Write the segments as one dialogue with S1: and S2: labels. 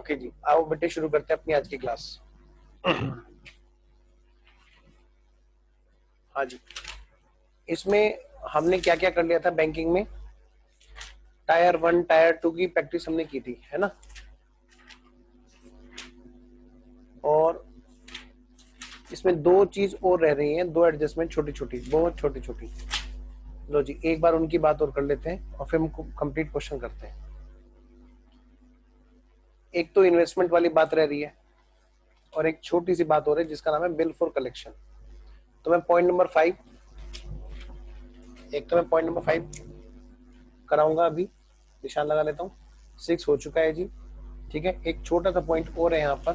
S1: Okay जी, आओ बेटे शुरू करते हैं अपनी आज की क्लास। हाँ जी, इसमें हमने क्या क्या कर लिया था बैंकिंग में। टायर 1 टायर 2 की प्रैक्टिस हमने की थी, है ना। और इसमें दो चीज और रह रही हैं, दो एडजस्टमेंट छोटी छोटी, बहुत छोटी छोटी। लो जी, एक बार उनकी बात और कर लेते हैं और फिर हम कंप्लीट क्वेश्चन करते हैं। एक तो इन्वेस्टमेंट वाली बात रह रही है और एक छोटी सी बात हो रही है जिसका नाम है बिल फॉर कलेक्शन। तो मैं पॉइंट नंबर 5 कराऊंगा, अभी निशान लगा लेता हूँ। 6 हो चुका है जी, ठीक है। एक छोटा सा पॉइंट और है यहाँ पर,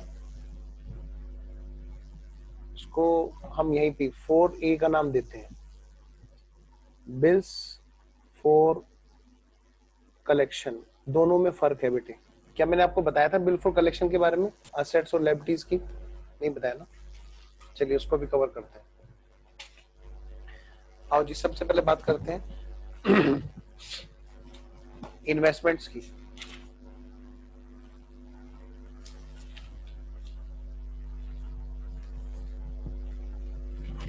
S1: उसको हम यहीं पे 4A का नाम देते हैं, बिल्स फॉर कलेक्शन। दोनों में फर्क है बेटे। क्या मैंने आपको बताया था बिल फॉर कलेक्शन के बारे में, असेट्स और लायबिलिटीज की? नहीं बताया ना। चलिए उसको भी कवर करते हैं। आओ जी, सबसे पहले बात करते हैं इन्वेस्टमेंट्स की।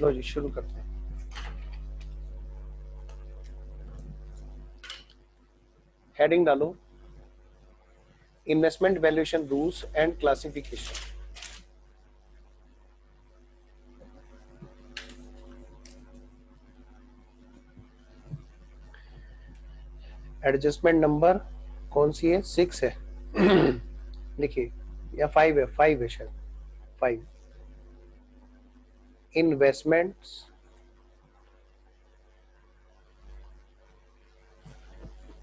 S1: लो जी, शुरू करते हैं। हेडिंग डालो, investment valuation rules and classification. Adjustment number कौन सी है? 6 है। देखिए, या 5 है, 5 है शायद, 5। Investments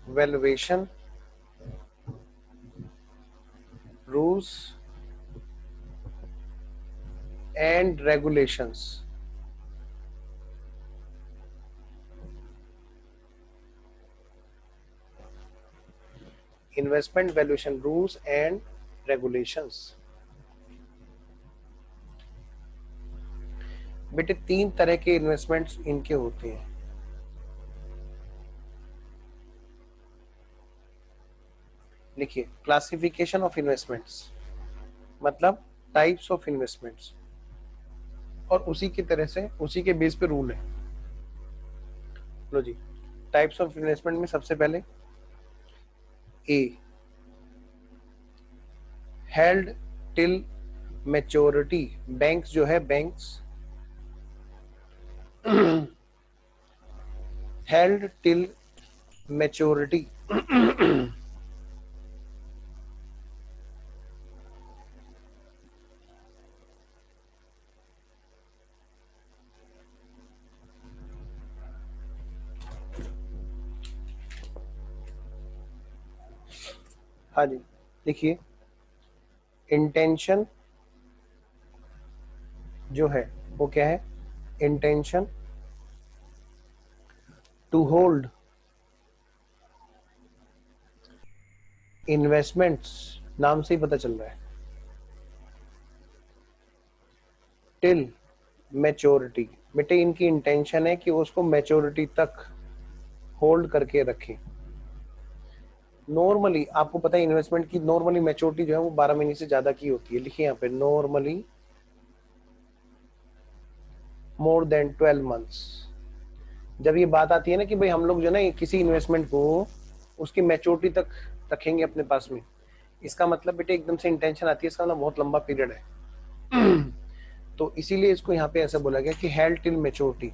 S1: valuation rules and regulations. Investment valuation rules and regulations. बेटे 3 तरह के इन्वेस्टमेंट्स इनके होते हैं। लिखिए, क्लासिफिकेशन ऑफ इन्वेस्टमेंट्स मतलब टाइप्स ऑफ इन्वेस्टमेंट्स, और उसी की तरह से उसी के बेस पे रूल है। लो जी, टाइप्स ऑफ इन्वेस्टमेंट में सबसे पहले ए, हेल्ड टिल मैच्योरिटी। बैंक्स जो है, बैंक्स हेल्ड टिल मैच्योरिटी। हाँ जी, देखिए, इंटेंशन जो है वो क्या है? इंटेंशन टू होल्ड इन्वेस्टमेंट्स, नाम से ही पता चल रहा है, टिल मैच्योरिटी। बेटे इनकी इंटेंशन है कि उसको मैच्योरिटी तक होल्ड करके रखें। नॉर्मली आपको पता है इन्वेस्टमेंट की नॉर्मली मैच्योरिटी जो है वो 12 महीने से ज्यादा की होती है। लिखिए यहाँ पे, नॉर्मली मोर देन 12 मंथ्स। जब ये बात आती है ना कि भाई हम लोग जो ना किसी इन्वेस्टमेंट को उसकी मैच्योरिटी तक रखेंगे अपने पास में, इसका मतलब बेटे एकदम से इंटेंशन आती है, इसका मतलब बहुत लंबा पीरियड है। तो इसीलिए इसको यहाँ पे ऐसा बोला गया कि हेल्ड टिल मैच्योरिटी,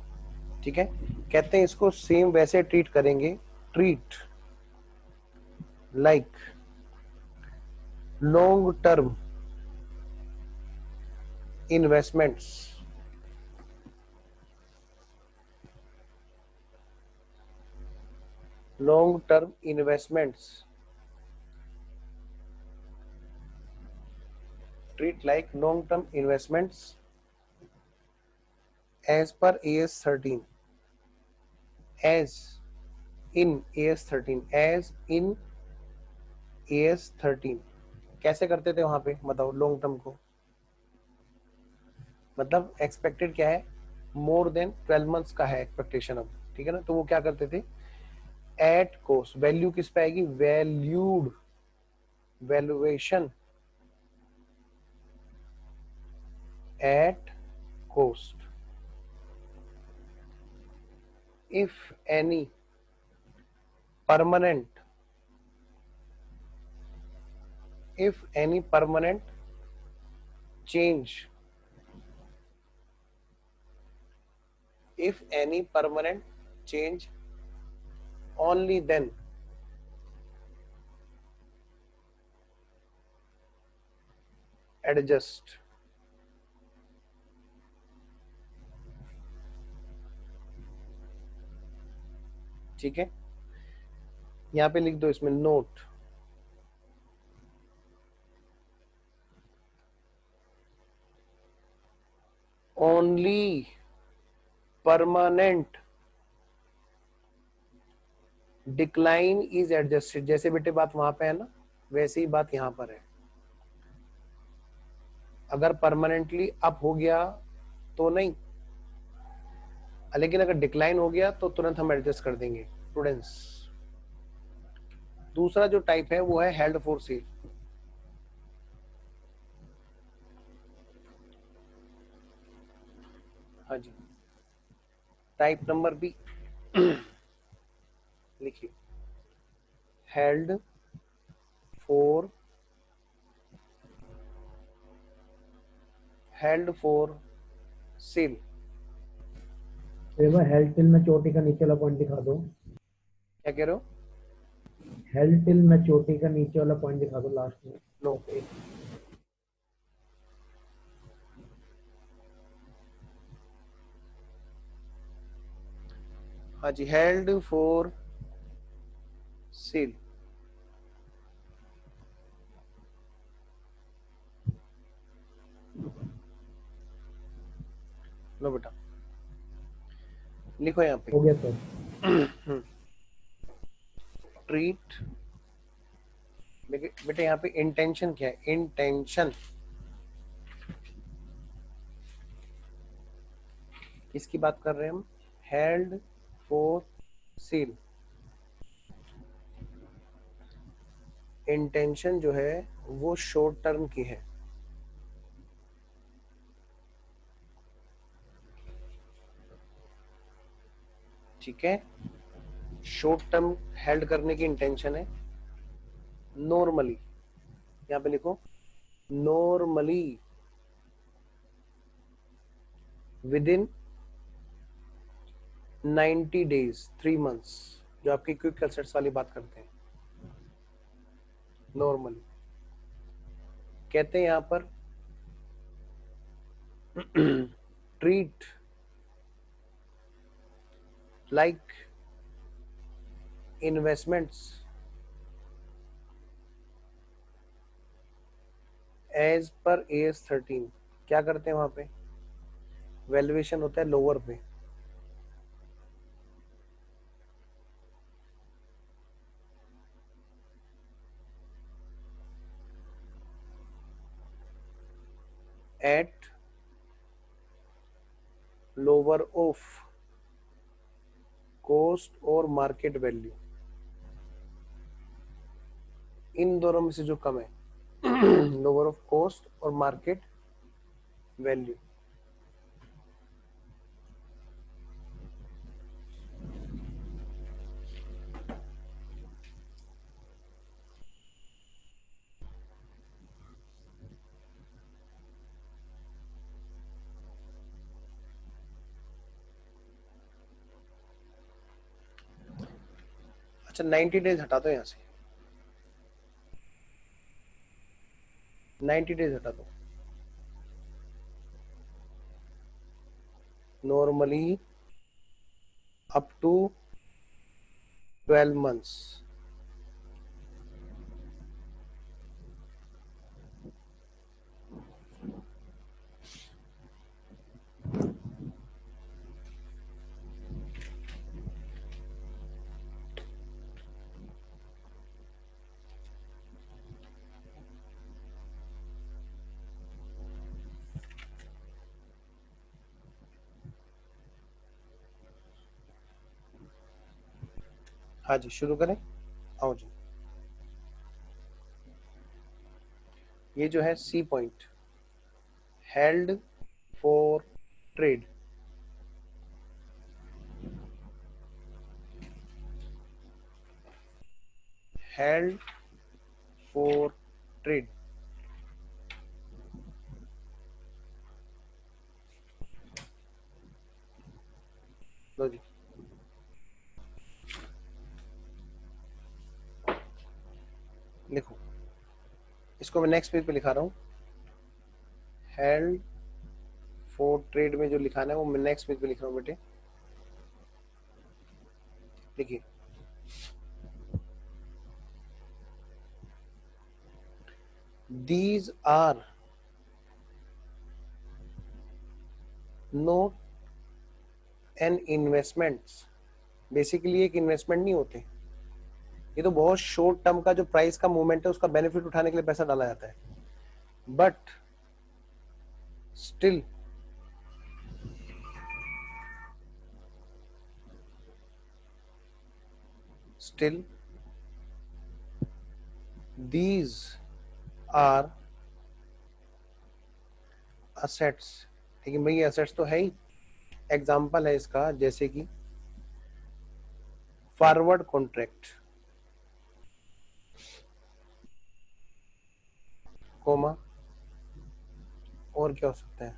S1: ठीक है। कहते हैं इसको सेम वैसे ट्रीट करेंगे, treat like long term investments. Long term investments treat like long term investments as per AS 13, as in AS 13, as in AS 13। कैसे करते थे वहां पे बताओ? लॉन्ग टर्म को मतलब एक्सपेक्टेड क्या है? मोर देन 12 मंथ्स का है एक्सपेक्टेशन अब, ठीक है ना। तो वो क्या करते थे? एट कॉस्ट, वैल्यू किस पे आएगी? Valued, valuation at cost. If any permanent change, if any permanent change, only then adjust. ठीक है, यहाँ पे लिख दो इसमें note, only permanent decline is adjusted. जैसे बेटे बात वहां पे है ना, वैसे ही बात यहां पर है। अगर परमानेंटली अप हो गया तो नहीं, लेकिन अगर डिक्लाइन हो गया तो तुरंत हम एडजस्ट कर देंगे स्टूडेंट्स। दूसरा जो टाइप है वो है हेल्ड फॉर सेल। हाँ जी, टाइप नंबर बी लिखिए, held for sale.
S2: Held till maturity का नीचे वाला पॉइंट दिखा दो।
S1: क्या कह रहे हो?
S2: हेल्ड टिल मैच्योरिटी का नीचे वाला पॉइंट दिखा दो लास्ट में।
S1: नो, हाँ जी, हेल्ड फॉर सेल। लो बेटा, लिखो यहाँ पे,
S2: हो गया सर।
S1: ट्रीट, बेटे यहाँ पे इंटेंशन क्या है? इंटेंशन किसकी बात कर रहे हैं हम? Held for sale. इंटेंशन जो है वो शॉर्ट टर्म की है। ठीक है, शॉर्ट टर्म हेल्ड करने की इंटेंशन है। नॉर्मली यहाँ पे लिखो, normally with in 90 days, 3 months, जो आपकी क्विक एसेट्स वाली बात करते हैं। नॉर्मली कहते हैं यहाँ पर treat like investments as per AS 13। क्या करते हैं वहां पे? वैल्यूएशन होता है लोअर पे। एट लोअर ऑफ कॉस्ट और मार्केट वैल्यू, इन दोनों में से जो कम है लोअर ऑफ कॉस्ट और मार्केट वैल्यू। अच्छा, 90 डेज हटा दो, यहाँ से 90 डेज हटा दो। Normally up to 12 months. हाँ जी, शुरू करें, आओ जी। ये जो है C point, held for trade. Held for trade. लो जी, लिखो, इसको मैं नेक्स्ट पेज पे लिखा रहा हूँ। हेल्ड फॉर ट्रेड में जो लिखाना है वो मैं नेक्स्ट पेज पे लिख रहा हूँ बेटे। देखिए, these are not an investments। Basically एक इन्वेस्टमेंट नहीं होते, ये तो बहुत शॉर्ट टर्म का जो प्राइस का मूवमेंट है उसका बेनिफिट उठाने के लिए पैसा डाला जाता है। But still still these are assets। लेकिन भाई ये assets तो है ही। एग्जाम्पल है इसका, जैसे कि फॉरवर्ड कॉन्ट्रैक्ट, कोमा, और क्या हो सकता है,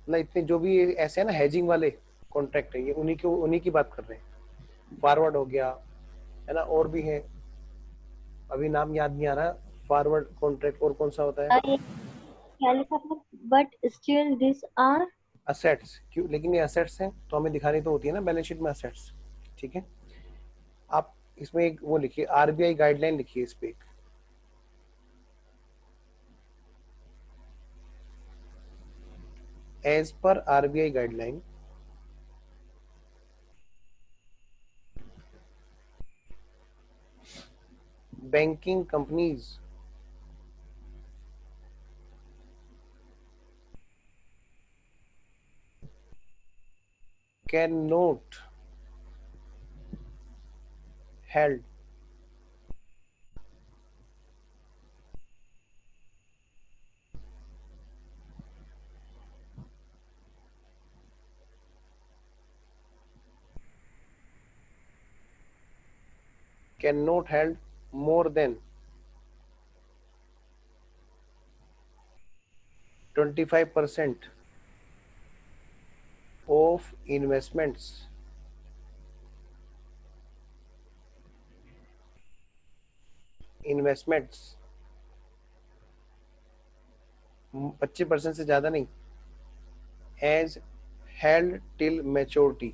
S1: मतलब इतने जो भी ऐसे है ना हेजिंग वाले कॉन्ट्रैक्ट है, ये उन्हीं की बात कर रहे हैं। फॉरवर्ड हो गया है ना, और भी है, अभी नाम याद नहीं आ रहा। फॉरवर्ड कॉन्ट्रैक्ट और कौन सा होता है?
S3: ये क्या लिखा था? But still this are
S1: assets. क्यों? लेकिन ये असेट्स हैं तो हमें दिखानी तो होती है ना बैलेंस शीट में असेट्स। ठीक है, आप इसमें एक वो लिखिए, आरबीआई गाइडलाइन लिखिए इस पे एक। As per RBI guideline, banking companies cannot held cannot held more than 25% of investments investments 25% से ज्यादा नहीं, as held till maturity।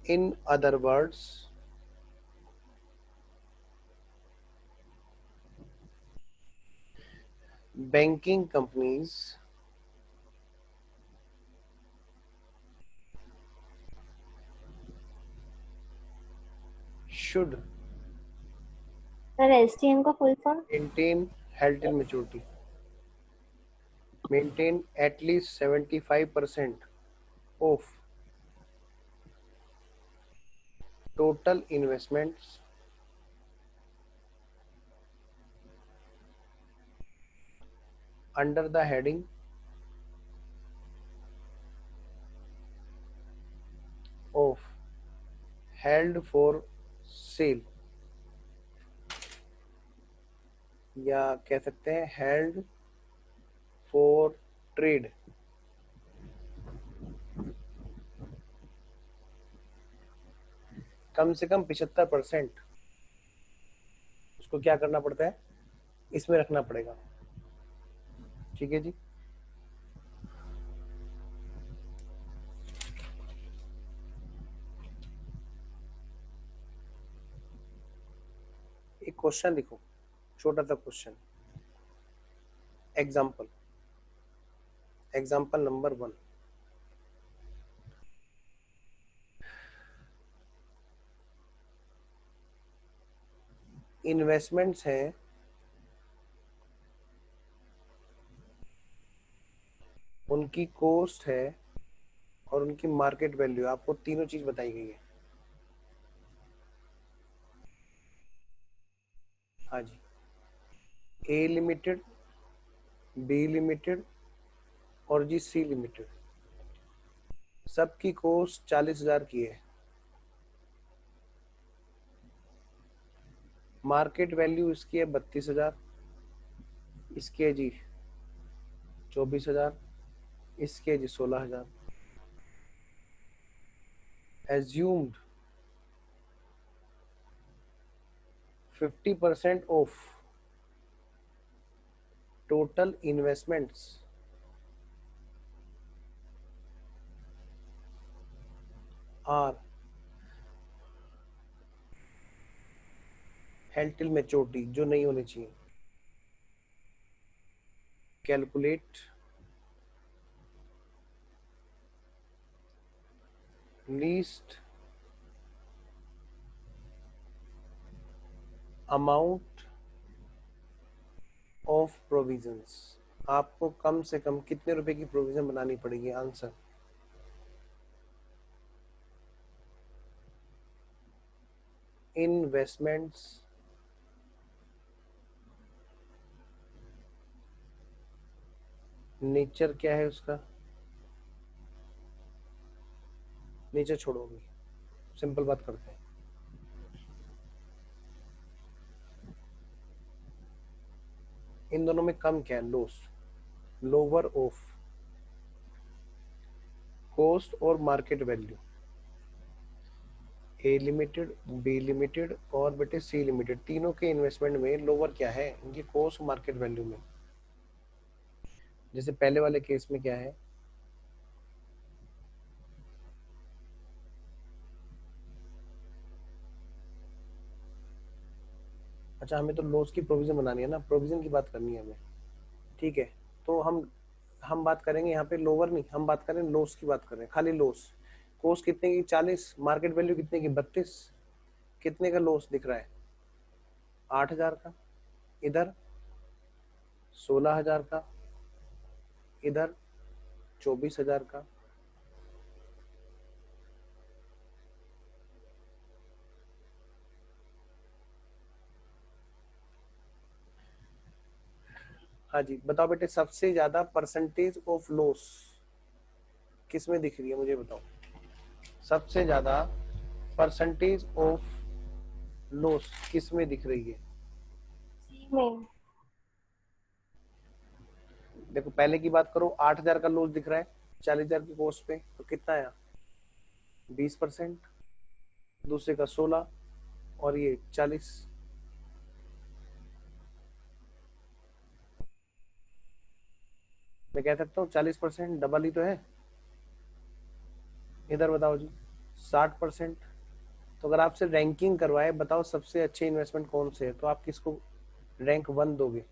S1: in other words, banking companies should
S3: sir STM का full form
S1: maintain held till maturity, maintain at least 75% of total investments under the heading of held for sale, या कह सकते हैं held for trade। कम से कम 75% उसको क्या करना पड़ता है, इसमें रखना पड़ेगा। ठीक है जी, एक क्वेश्चन लिखो, छोटा सा question. Example, example number 1, investments हैं, उनकी कॉस्ट है और उनकी मार्केट वैल्यू, आपको तीनों चीज बताई गई है। हाँ जी, ए लिमिटेड, बी लिमिटेड और जी सी लिमिटेड, सबकी कॉस्ट 40,000 की है। मार्केट वैल्यू इसकी है 32,000, इसकी है जी 24,000, इसकी है जी 16,000। Assumed 50% of total investments are held till maturity, जो नहीं होनी चाहिए। Calculate least amount of provisions, आपको कम से कम कितने रुपए की प्रोविजन बनानी पड़ेगी? आंसर इन्वेस्टमेंट्स नेचर क्या है उसका, नेचर छोड़ोगे, सिंपल बात करते हैं। इन दोनों में कम क्या है? लॉस, लोअर ऑफ कॉस्ट और मार्केट वैल्यू। ए लिमिटेड, बी लिमिटेड और बेटे सी लिमिटेड, तीनों के इन्वेस्टमेंट में लोअर क्या है? ये कॉस्ट मार्केट वैल्यू में। जैसे पहले वाले केस में क्या है, अच्छा हमें तो लॉस की प्रोविजन बनानी है ना, प्रोविजन की बात करनी है हमें, ठीक है। तो हम बात करेंगे यहाँ पे लोअर नहीं, हम बात करें लॉस की बात कर रहे हैं, खाली लॉस। कॉस्ट कितने की? 40, मार्केट वैल्यू कितने की? 32। कितने का लॉस दिख रहा है? 8,000 का, इधर 16,000 का, इधर 24,000 का। हाँ जी बताओ बेटे, सबसे ज्यादा परसेंटेज ऑफ लॉस किस में दिख रही है? मुझे बताओ, सबसे ज्यादा परसेंटेज ऑफ लॉस किस में दिख रही है?
S3: सी में।
S1: देखो पहले की बात करो, 8,000 का लॉस दिख रहा है 40,000 की कॉस्ट पे, तो कितना आया? 20%। दूसरे का 16 और ये 40। मैं कह सकता हूँ 40%, डबल ही तो है। इधर बताओ जी 60%। तो अगर आपसे रैंकिंग करवाए, बताओ सबसे अच्छे इन्वेस्टमेंट कौन से है, तो आप किसको रैंक 1 दोगे?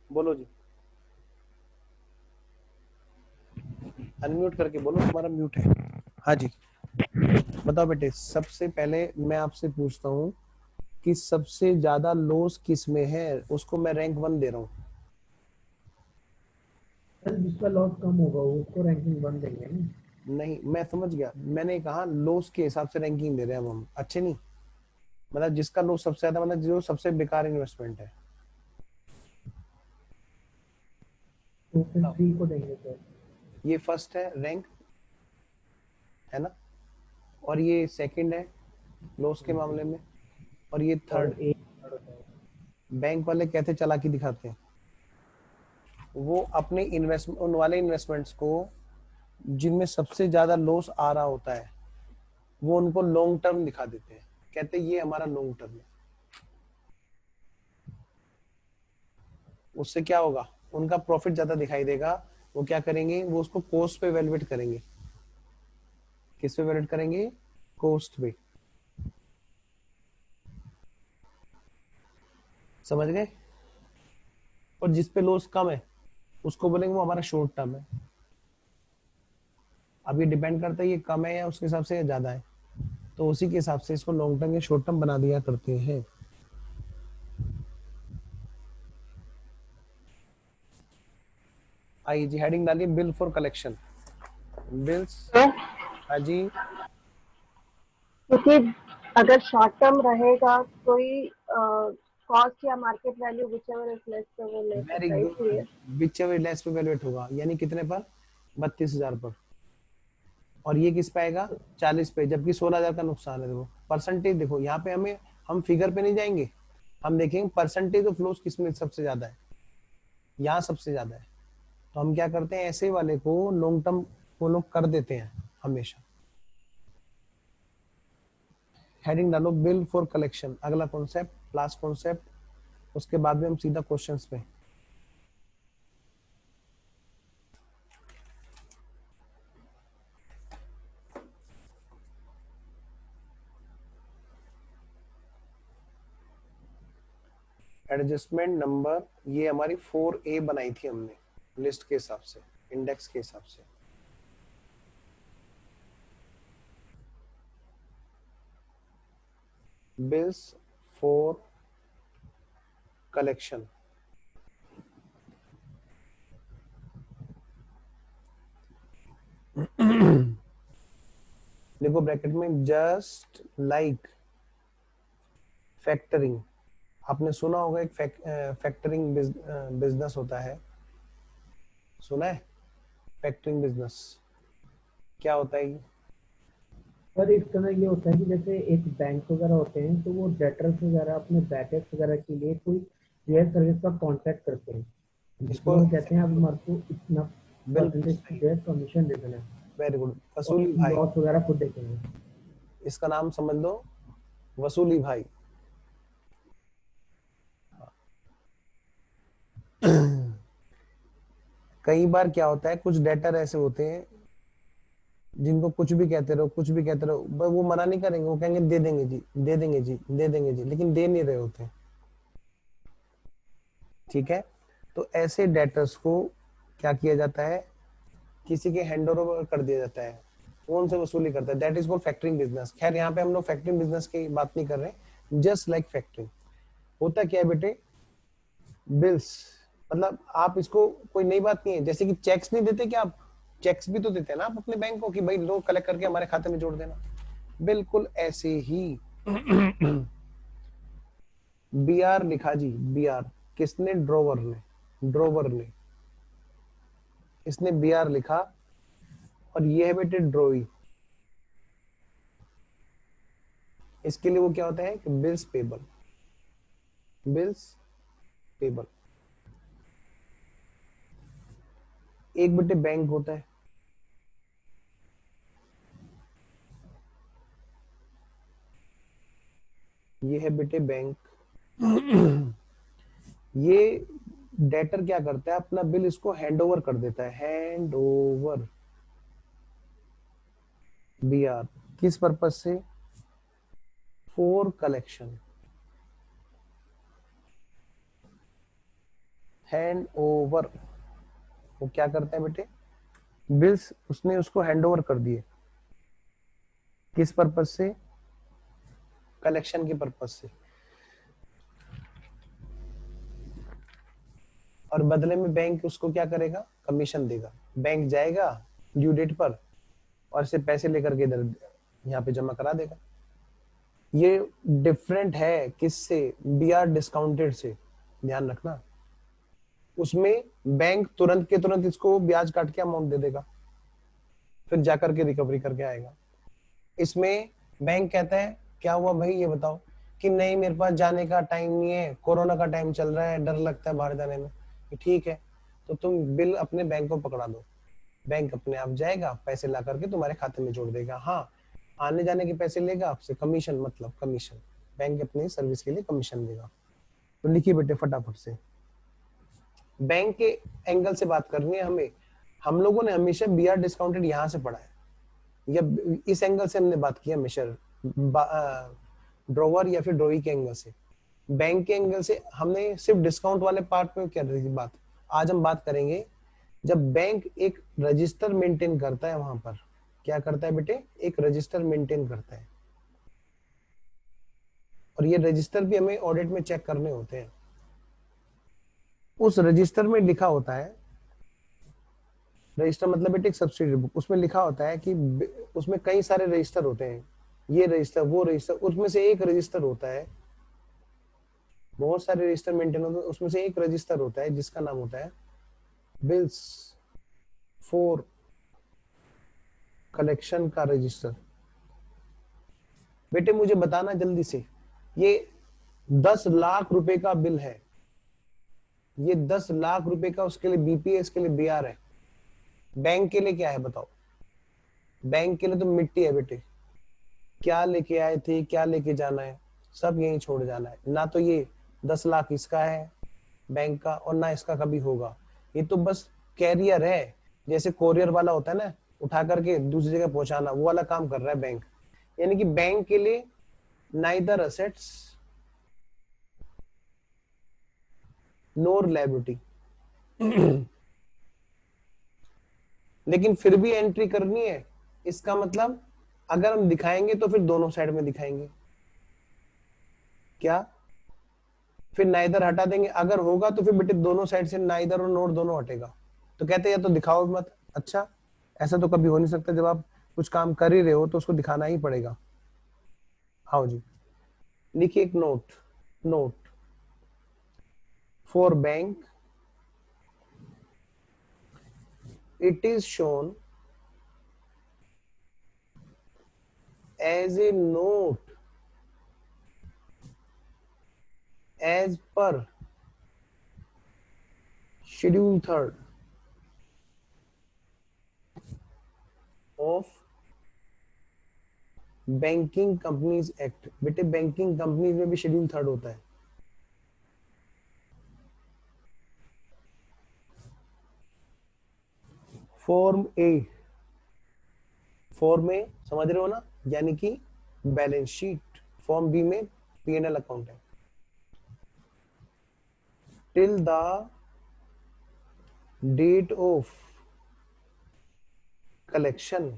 S1: बोलो जी, अनम्यूट करके बोलो, तुम्हारा म्यूट है। हाँ जी बताओ बेटे, सबसे पहले मैं आपसे पूछता हूँ कि सबसे ज्यादा लॉस किस में है, उसको मैं रैंक 1 दे रहा हूँ।
S2: सर जिसका लॉस कम होगा वो उसको रैंकिंग 1 देंगे ना।
S1: नहीं मैं समझ गया, मैंने कहा लॉस के हिसाब से रैंकिंग दे रहे हैं हम, अच्छे नहीं, मतलब जिसका लॉस सबसे ज्यादा, मतलब जो सबसे बेकार इन्वेस्टमेंट है।
S2: तो फिर सी को देंगे सर।
S1: ये फर्स्ट है रैंक, है ना, और ये सेकंड है लॉस के मामले में, और ये
S2: और
S1: थर्ड।
S2: एक थर्ड होता है।
S1: बैंक वाले कैसे चालाकी दिखाते हैं, वो अपने इन्वेस्टमेंट, उन वाले इन्वेस्टमेंट्स को जिनमें सबसे ज्यादा लॉस आ रहा होता है, वो उनको लॉन्ग टर्म दिखा देते हैं, कहते हैं ये हमारा लॉन्ग टर्म है। उससे क्या होगा? उनका प्रॉफिट ज्यादा दिखाई देगा। वो क्या करेंगे? वो उसको कॉस्ट पे वैल्यूएट करेंगे। किस पे वैल्यूएट करेंगे? कॉस्ट पे। समझ गए? और जिस पे लॉस कम है उसको बोलेंगे वो हमारा शॉर्ट टर्म है। अब ये डिपेंड करता है ये कम है या उसके हिसाब से ज्यादा है, तो उसी के हिसाब से इसको लॉन्ग टर्म या शॉर्ट टर्म बना दिया करते हैं। आइए जी हेडिंग डालिए, बिल फॉर कलेक्शन। बिल्स, हाँ जी।
S4: क्योंकि अगर शॉर्ट टर्म रहेगा कोई कॉस्ट या market value whichever is less तो वो ले
S1: वेरी
S4: सकता है,
S1: गुड,
S4: इसलिए
S1: विच एवर लेस पे वैल्यूएट होगा, यानी कितने पर, 32,000 पर। और ये किस पे आएगा, 40 पे, जबकि 16,000 का नुकसान है। देखो परसेंटेज, देखो यहाँ पे हम फिगर पे नहीं जाएंगे, हम देखेंगे परसेंटेज ऑफ लॉस किसमें सबसे ज्यादा है, यहाँ सबसे ज्यादा है। तो हम क्या करते हैं, ऐसे वाले को लॉन्ग टर्म वो लोग कर देते हैं हमेशा। हेडिंग डालो बिल फॉर कलेक्शन, अगला कॉन्सेप्ट, लास्ट कॉन्सेप्ट, उसके बाद में हम सीधा क्वेश्चंस पे। एडजस्टमेंट नंबर, ये हमारी 4A बनाई थी हमने लिस्ट के हिसाब से, इंडेक्स के हिसाब से। बिल्स फॉर कलेक्शन, देखो ब्रैकेट में जस्ट लाइक फैक्टरिंग, आपने सुना होगा एक फैक्टरिंग बिजनेस होता है, सुना है फैक्टरिंग बिजनेस क्या होता है?
S2: पर इस समय ये होता है कि जैसे एक बैंक वगैरह होते हैं तो वो डेटर्स वगैरह अपने बैकअप वगैरह के लिए कोई शेयर सर्विस का कॉन्ट्रैक्ट करते हैं, जिसमें
S1: इसको
S2: वो कहते हैं अब हमारे को इतना
S1: बिल्कुल
S2: परसेंटेज
S1: सही,
S2: शेयर कमीशन दे देना है
S1: वेरी गुड,
S2: और
S1: वसूली भाई,
S2: लॉस वगैरह खुद देखेंगे।
S1: इसका नाम समझ लो, वसूली भाई। कई बार क्या होता है, कुछ डेटर ऐसे होते हैं जिनको कुछ भी कहते रहो, कुछ भी कहते रहो, वो मना नहीं करेंगे, वो कहेंगे दे देंगे जी, दे देंगे जी, दे देंगे जी, लेकिन दे नहीं रहे होते। ठीक है, तो ऐसे डेटर्स को क्या किया जाता है, किसी के हैंड ओवर कर दिया जाता है, वो उनसे वसूली करता है, that is called factoring business. खैर यहाँ पे हम लोग फैक्टरिंग बिजनेस की बात नहीं कर रहे, जस्ट लाइक फैक्टरिंग। होता क्या है बेटे, बिल्स, मतलब आप इसको, कोई नई बात नहीं है, जैसे कि चेक्स नहीं देते क्या आप, चेक्स भी तो देते हैं ना आप अपने बैंक को कि भाई लो कलेक्ट करके हमारे खाते में जोड़ देना, बिल्कुल ऐसे ही। बी आर लिखा जी, बी आर किसने, ड्रोवर ने, ड्रोवर ने, इसने बी आर लिखा, और ये है बेटे ड्रोई, इसके लिए वो क्या होता है कि बिल्स पेबल, बिल्स पेबल। एक बेटे बैंक होता है, ये है बेटे बैंक। ये डेटर क्या करता है, अपना बिल इसको हैंड ओवर कर देता है, हैंड ओवर, बी आर, किस पर्पज से, फॉर कलेक्शन, हैंड ओवर। वो क्या करता है बेटे, बिल्स उसने उसको हैंड ओवर कर दिए, किस पर्पज से, कलेक्शन के पर्पज से, और बदले में बैंक उसको क्या करेगा, कमीशन देगा। बैंक जाएगा ड्यू डेट पर और इसे पैसे लेकर के इधर यहाँ पे जमा करा देगा। ये डिफरेंट है किससे, बी आर डिस्काउंटेड से, ध्यान रखना। उसमें बैंक तुरंत के तुरंत इसको ब्याज काट के अमाउंट दे देगा, फिर जाकर के रिकवरी करके आएगा। इसमें बैंक कहता है क्या हुआ भाई ये बताओ, कि नहीं मेरे पास जाने का टाइम नहीं है, कोरोना का टाइम चल रहा है, डर लगता है बाहर जाने में। ठीक है, तो तुम बिल अपने बैंक को पकड़ा दो, बैंक अपने आप जाएगा, पैसे ला करके तुम्हारे खाते में जोड़ देगा। हाँ, आने जाने के पैसे लेगा आपसे, कमीशन, मतलब कमीशन, बैंक अपनी सर्विस के लिए कमीशन देगा। तो लिखिए बेटे फटाफट से, बैंक के एंगल से बात करनी है हमें। हम लोगों ने हमेशा बी आर डिस्काउंटेड यहां से पढ़ा है, या इस एंगल से हमने बात की हमेशा, ड्रोवर या फिर ड्रोई के एंगल से। बैंक के एंगल से हमने सिर्फ डिस्काउंट वाले पार्ट में क्या रही बात। आज हम बात करेंगे जब बैंक एक रजिस्टर मेंटेन करता है, वहां पर क्या करता है बेटे, एक रजिस्टर मेंटेन करता है, और ये रजिस्टर भी हमें ऑडिट में चेक करने होते हैं। उस रजिस्टर में लिखा होता है, रजिस्टर मतलब बेटे एक सब्सिडी बुक, उसमें लिखा होता है कि उसमें कई सारे रजिस्टर होते हैं, ये रजिस्टर वो रजिस्टर, उसमें से एक रजिस्टर होता है बहुत सारे रजिस्टर मेंटेन होते हैं, उसमें से एक रजिस्टर होता है जिसका नाम होता है बिल्स फॉर कलेक्शन का रजिस्टर। बेटे मुझे बताना जल्दी से, ये 10 लाख रुपए का बिल है, ये 10 लाख रुपए का, उसके लिए बीपीएस के लिए बीआर है। बैंक के लिए क्या है बताओ? बैंक के लिए तो मिट्टी है बेटे। क्या लेके आए थे, क्या लेके जाना है, सब यहीं छोड़ जाना है। ना तो ये 10 लाख इसका है बैंक का, और ना इसका कभी होगा। ये तो बस कैरियर है, जैसे कोरियर वाला होता है ना, उठा करके दूसरी जगह पहुंचाना, वो वाला काम कर रहा है बैंक। यानी कि बैंक के लिए नाइदर असेट्स नोर लायबिलिटी। लेकिन फिर भी एंट्री करनी है। इसका मतलब अगर हम दिखाएंगे तो फिर दोनों साइड में दिखाएंगे। क्या फिर नाइदर हटा देंगे? अगर होगा तो फिर बेटे दोनों साइड से नाइदर और नोर दोनों हटेगा। तो कहते हैं या तो दिखाओ मत। अच्छा, ऐसा तो कभी हो नहीं सकता, जब आप कुछ काम कर ही रहे हो तो उसको दिखाना ही पड़ेगा। हाँ जी, लिखिए एक note, note for bank it is shown as a note as per schedule 3rd of banking companies act. बेटे बैंकिंग कंपनीज में भी शेड्यूल 3rd होता है। फॉर्म ए, फॉर्म ए समझ रहे हो ना, यानी कि बैलेंस शीट। फॉर्म बी में पीएनएल अकाउंट है। Till the date of collection,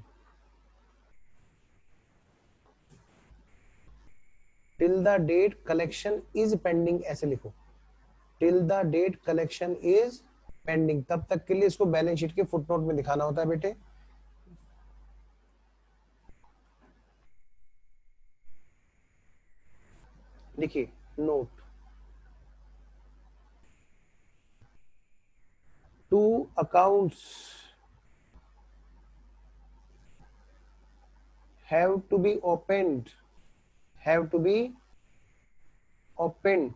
S1: till the date collection is pending, ऐसे लिखो, till the date collection is pending, तब तक के लिए इसको बैलेंस शीट के फुटनोट में दिखाना होता है बेटे। देखिए note two accounts have to be opened, have to be open,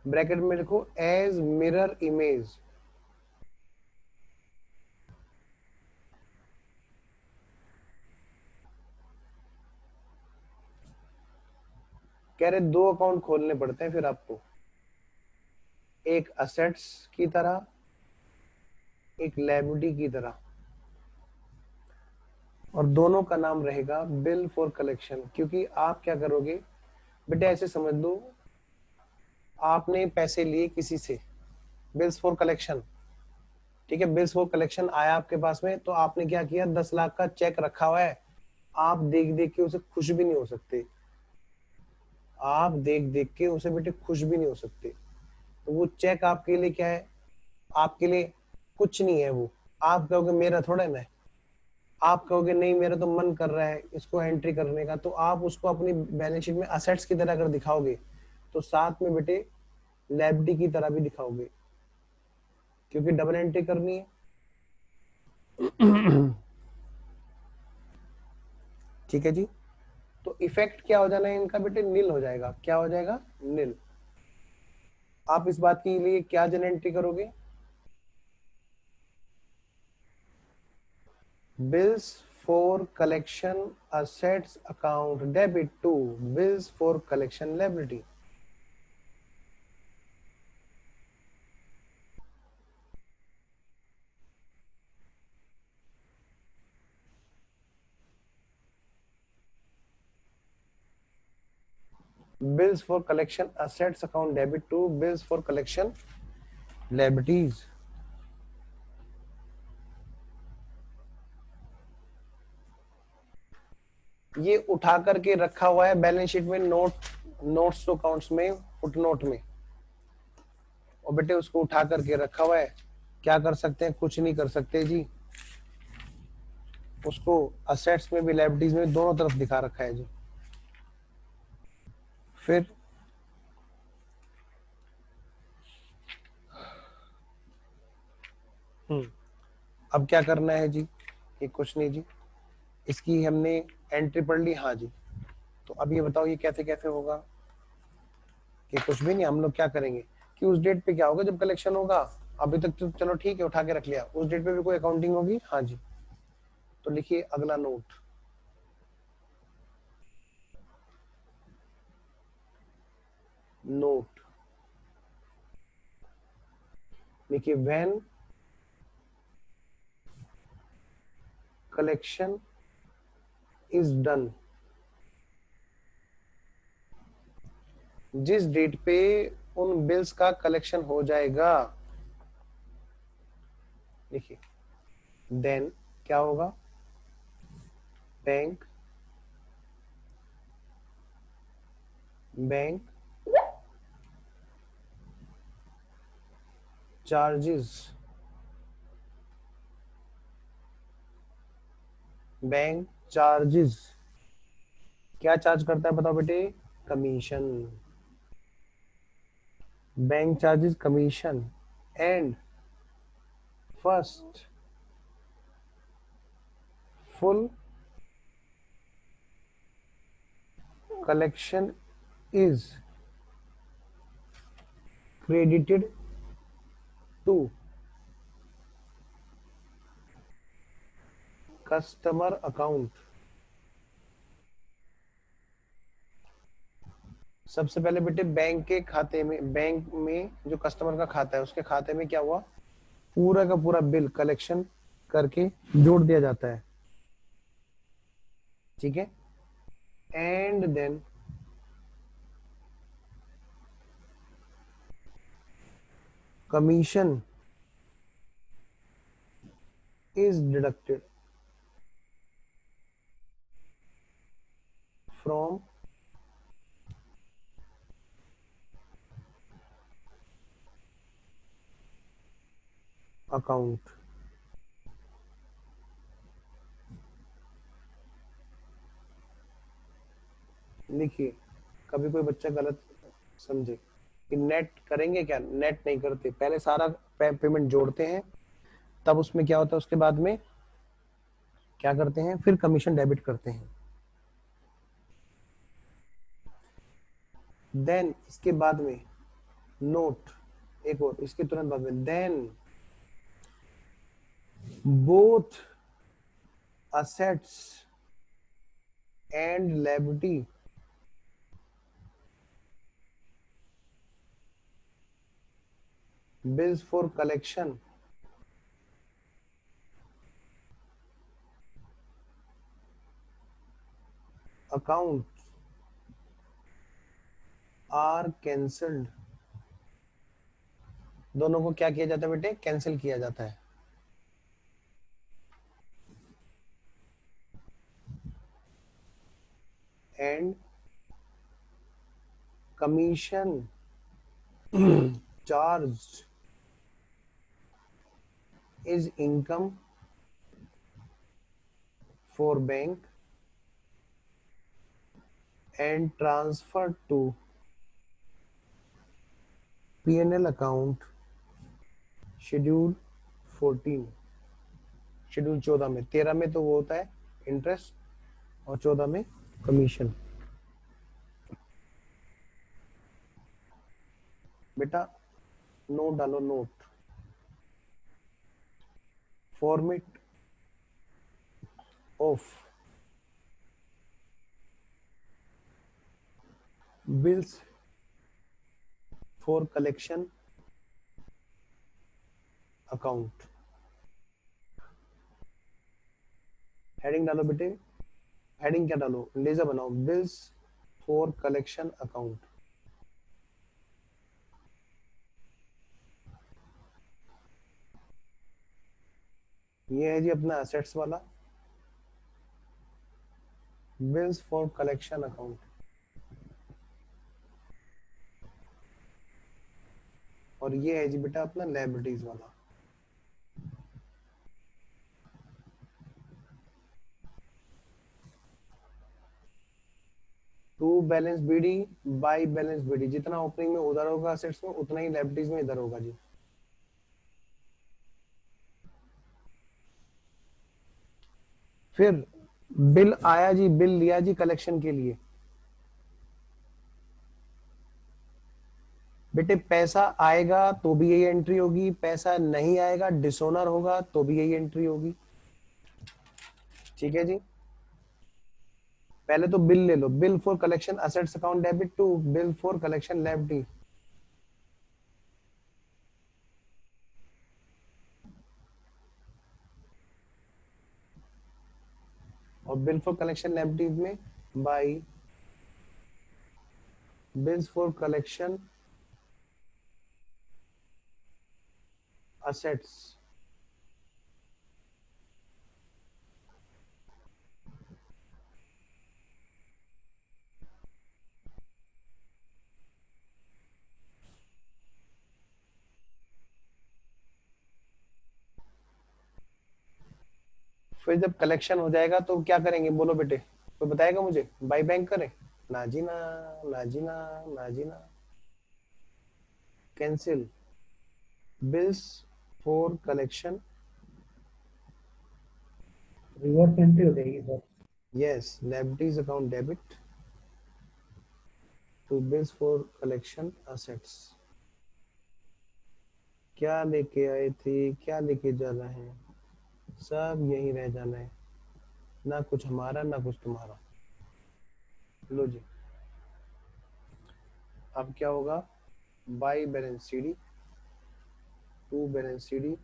S1: bracket में लिखो एज मिरर इमेज। कह रहे 2 अकाउंट खोलने पड़ते हैं फिर आपको, एक असेट्स की तरह, एक लायबिलिटी की तरह, और दोनों का नाम रहेगा बिल फॉर कलेक्शन। क्योंकि आप क्या करोगे बेटे, ऐसे समझ लो, आपने पैसे लिए किसी से, बिल्स फॉर कलेक्शन, ठीक है, बिल्स फॉर कलेक्शन आया आपके पास में, तो आपने क्या किया, 10 लाख का चेक रखा हुआ है, आप देख देख के उसे खुश भी नहीं हो सकते, आप देख देख के उसे बेटे खुश भी नहीं हो सकते। तो वो चेक आपके लिए क्या है, आपके लिए कुछ नहीं है। वो आप कहोगे मेरा थोड़ा ना है, आप कहोगे नहीं मेरा तो मन कर रहा है इसको एंट्री करने का, तो आप उसको अपनी बैलेंस शीट में असेट्स की तरह अगर दिखाओगे तो साथ में बेटे लायबिलिटी की तरह भी दिखाओगे, क्योंकि डबल एंट्री करनी है। ठीक है जी। तो इफेक्ट क्या हो जाना है इनका बेटे, नील हो जाएगा। क्या हो जाएगा? नील। आप इस बात के लिए क्या जन एंट्री करोगे, bills for collection assets account debit to bills for collection liability. bills for collection assets account debit to bills for collection liabilities। ये उठा करके रखा हुआ है बैलेंस शीट में, नोट्स टू अकाउंट्स में, फुटनोट में, और बेटे उसको उठा करके रखा हुआ है। क्या कर सकते हैं? कुछ नहीं कर सकते जी, उसको असेट्स में भी लायबिलिटीज में दोनों तरफ दिखा रखा है जी। फिर अब क्या करना है जी, ये कुछ नहीं जी, इसकी हमने एंट्री पढ़ ली, हाँ जी। तो अब ये बताओ ये कैसे कैसे होगा, कि कुछ भी नहीं, हम लोग क्या करेंगे कि उस डेट पे क्या होगा जब कलेक्शन होगा, अभी तक तो चलो ठीक है उठा के रख लिया, उस डेट पे भी कोई अकाउंटिंग होगी, हाँ जी। तो लिखिए अगला नोट, नोट लिखिए व्हेन कलेक्शन इज डन, जिस डेट पे उन बिल्स का कलेक्शन हो जाएगा, देखिए देन क्या होगा, bank bank charges, bank charges क्या चार्ज करता है बताओ बेटे, commission, bank charges commission, and first full collection is credited to customer account। सबसे पहले बेटे बैंक के खाते में, बैंक में जो कस्टमर का खाता है उसके खाते में क्या हुआ, पूरा का पूरा बिल कलेक्शन करके जोड़ दिया जाता है, ठीक है। And then commission is deducted from account। लिखिए कभी कोई बच्चा गलत समझे कि नेट करेंगे, क्या नेट नहीं करते, पहले सारा पेमेंट जोड़ते हैं, तब उसमें क्या होता है उसके बाद में क्या करते हैं, फिर कमीशन डेबिट करते हैं। देन इसके बाद में नोट, एक और इसके तुरंत बाद में, then both assets and liability bills for collection account are cancelled. दोनों को क्या किया जाता है बेटे, कैंसिल किया जाता है। And commission charge is income for bank and transfer to P&L account schedule 14, schedule 14 में, 13 में तो वो होता है इंटरेस्ट और 14 में कमीशन। बेटा नोट डालो, note format of bills for collection account. Heading डालो बेटे, हेडिंग क्या डालो, लेजर बनाओ, बिल्स फॉर कलेक्शन अकाउंट। ये है जी अपना एसेट्स वाला, बिल्स फॉर कलेक्शन अकाउंट, और ये है जी बेटा अपना लायबिलिटीज वाला। To balance BD by balance BD, जितना ओपनिंग में उधर होगा असेट्स में उतना ही लायबिलिटीज में इधर होगा जी। फिर बिल आया जी, बिल लिया जी कलेक्शन के लिए। बेटे पैसा आएगा तो भी यही एंट्री होगी, पैसा नहीं आएगा डिसोनर होगा तो भी यही एंट्री होगी। ठीक है जी। पहले तो बिल ले लो, bill for collection assets account debit to bill for collection liability. और बिल फॉर कलेक्शन लायबिलिटीज में by bills for collection assets. फिर जब कलेक्शन हो जाएगा तो क्या करेंगे बोलो बेटे, तो बताएगा मुझे, बाई बैंक करें? ना जी ना, ना जी ना, ना जी ना। Cancel bills for collection,
S2: reverse entry हो जाएगी sir.
S1: Yes liabilities account debit to bills for collection assets. क्या लेके आए थे, क्या लेके जा रहे हैं, सब यहीं रह जाना है, ना कुछ हमारा ना कुछ तुम्हारा। लो जी, अब क्या होगा, by balance CD to balance CD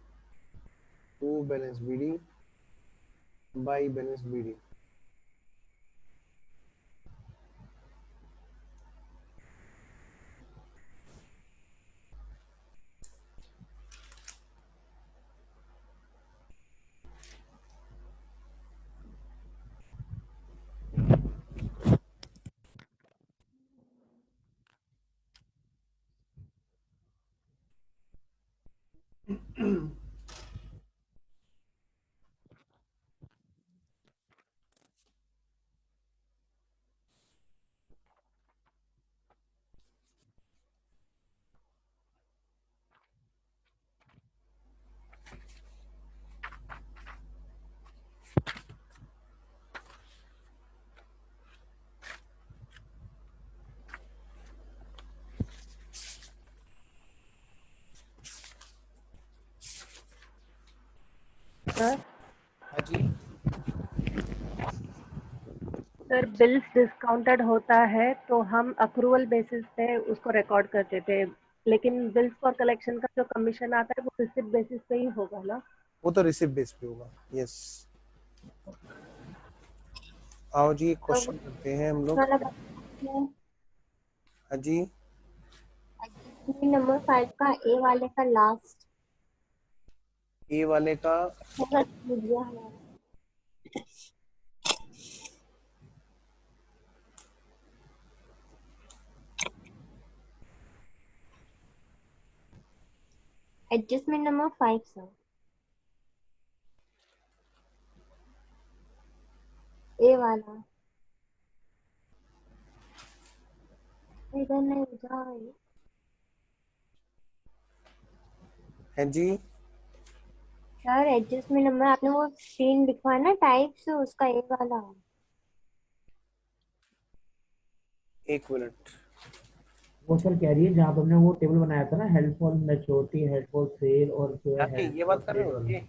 S1: to balance BD by balance BD.
S4: Sir
S1: हाँ जी।
S4: सर बिल्स डिस्काउंटेड होता है तो हम अक्रूवल बेसिस पे उसको रिकॉर्ड करते थे, लेकिन बिल्स फॉर कलेक्शन का जो कमीशन आता है वो रिसिप्ट बेसिस पे ही होगा ना?
S1: वो तो रिसिप्ट बेस पे होगा, यस। आओ जी
S3: तो
S1: क्वेश्चन करते हैं हम लोग।
S3: वाला बताइए,
S1: हाँ जी।
S3: नंबर 5 का ए वाले का लास्ट
S1: ए वाले का
S3: होगा दिया हमारा। एडजस्टमेंट नंबर 5 सर, ए वाला इधर नहीं जाए।
S1: है जी।
S3: सर एडजस्टमेंट नंबर आपने वो तीन लिखवा ना टाइप से, उसका ए वाला।
S1: एक मिनट।
S2: वो सर कह रही है जहाँ पे हमने वो टेबल बनाया था ना, help for maturity, help for sale और जो है
S1: जानकी
S2: हेल्प
S1: ये
S2: फॉर
S1: बात कर रहे
S2: ट्रेड
S1: हो
S2: वाला।
S1: ये?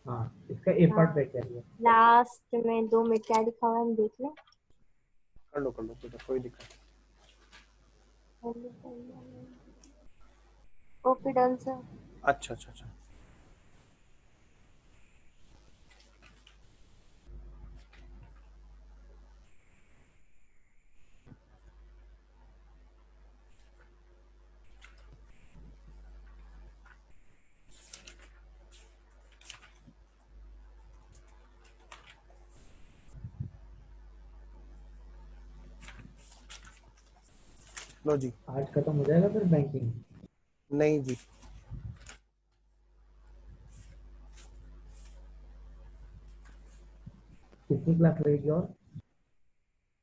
S2: हाँ, इसका ए पार्ट
S3: हाँ
S2: पे कह रही है।
S3: लास्ट में 2 में क्या लिखा हुआ है हम देख लें।
S1: कर लो बेटा, कोई दिक्कत
S3: ओके डन सर।
S1: नहीं। अच्छा अच्छा अच्छा। लो जी।
S2: आज खत्म हो जाएगा सर बैंकिंग?
S1: नहीं जी,
S2: कितनी क्लास लगेगी और?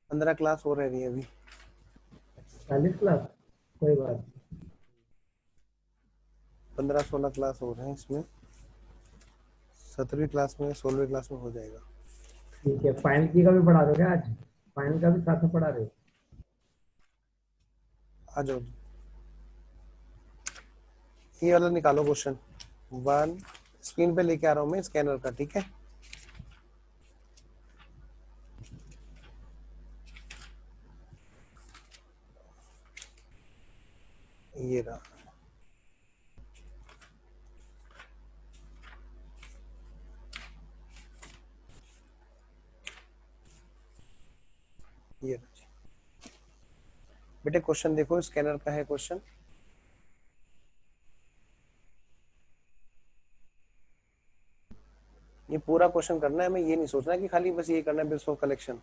S1: 15 क्लास हो रही है अभी।
S2: 40 क्लास, कोई बात नहीं।
S1: 15-16 क्लास हो रहे हैं इसमें, 17वीं क्लास में 16वीं क्लास में हो जाएगा।
S2: ठीक है, फाइनल की का भी पढ़ा दो क्या आज? फाइनल का भी साथ में पढ़ा रहे हो?
S1: आ जाओ, ये वाला निकालो क्वेश्चन 1, स्क्रीन पे लेके आ रहा हूँ मैं स्कैनर का, ठीक है। ये रहा, ये रहा जी। बेटे क्वेश्चन देखो, स्कैनर का है क्वेश्चन। ये पूरा क्वेश्चन करना है, मैं ये नहीं सोचना कि खाली बस ये करना है बिल्स ऑफ कलेक्शन।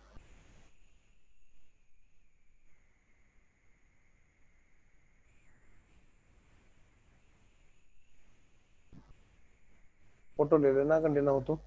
S1: फोटो ले लेना अगर लेना हो तो।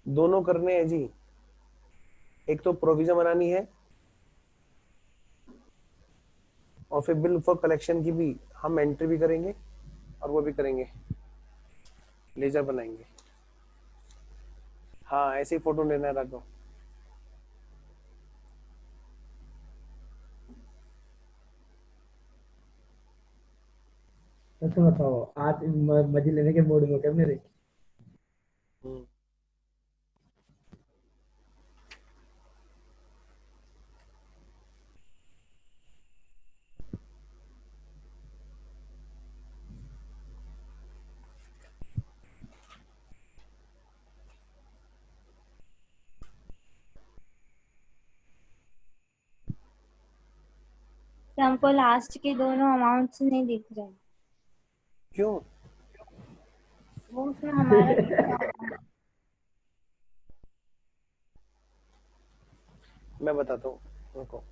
S1: दोनों करने हैं जी, एक तो प्रोविजन बनानी है और फिर बिल फॉर कलेक्शन की भी हम एंट्री भी करेंगे और वो भी करेंगे, लेजर बनाएंगे। हाँ ऐसे ही फोटो लेना है, रखो।
S2: तो बताओ, आज मजे लेने के मूड में हो क्या मेरे?
S3: तो हमको लास्ट के दोनों अमाउंट्स नहीं दिख रहे हैं।
S1: क्यों?
S3: वो उसमें हमारा लिखा हुआ है।
S1: मैं बताता हूँ रुको।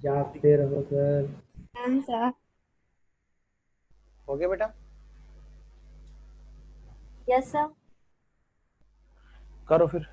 S2: जागते रहो सर।
S3: कौन सा?
S1: हो गया बेटा?
S3: Yes sir.
S1: करो फिर।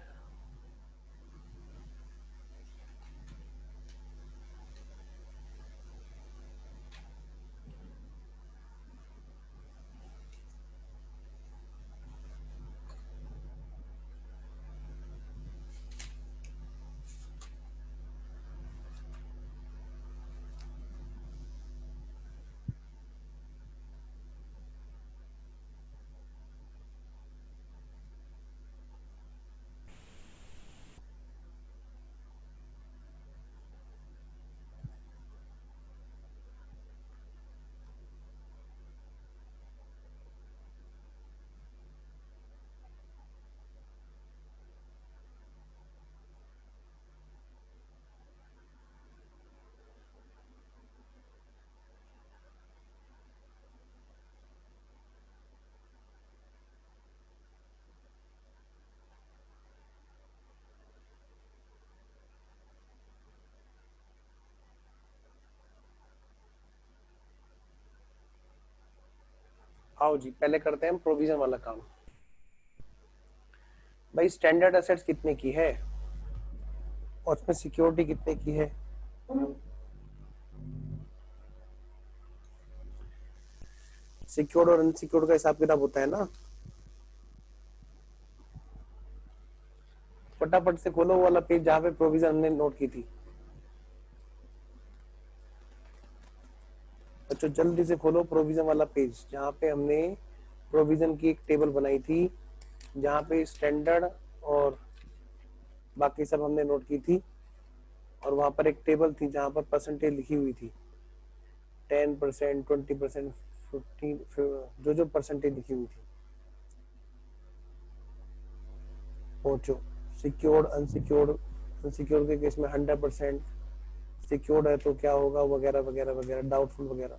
S1: आओ जी, पहले करते हैं हम प्रोविजन वाला काम। भाई स्टैंडर्ड एसेट्स कितने की है और उसमें सिक्योरिटी कितने की है? सिक्योर्ड और अनसिक्योर्ड का हिसाब किताब होता है ना। फटाफट से खोलो वो वाला पेज जहाँ पे प्रोविजन हमने नोट की थी। बच्चों जल्दी से खोलो प्रोविजन वाला पेज जहाँ पे हमने प्रोविजन की एक टेबल बनाई थी, जहाँ पे स्टैंडर्ड और बाकी सब हमने नोट की थी, और वहां पर एक टेबल थी जहाँ पर परसेंटेज लिखी हुई थी। 10%, 20%, 15, जो जो परसेंटेज लिखी हुई थी पहुंचो। सिक्योर्ड, अनसिक्योर्ड, अनसिक्योर्ड के केस में 100%, सिक्योर्ड है तो क्या होगा, वगैरह वगैरह वगैरह, डाउटफुल वगैरह।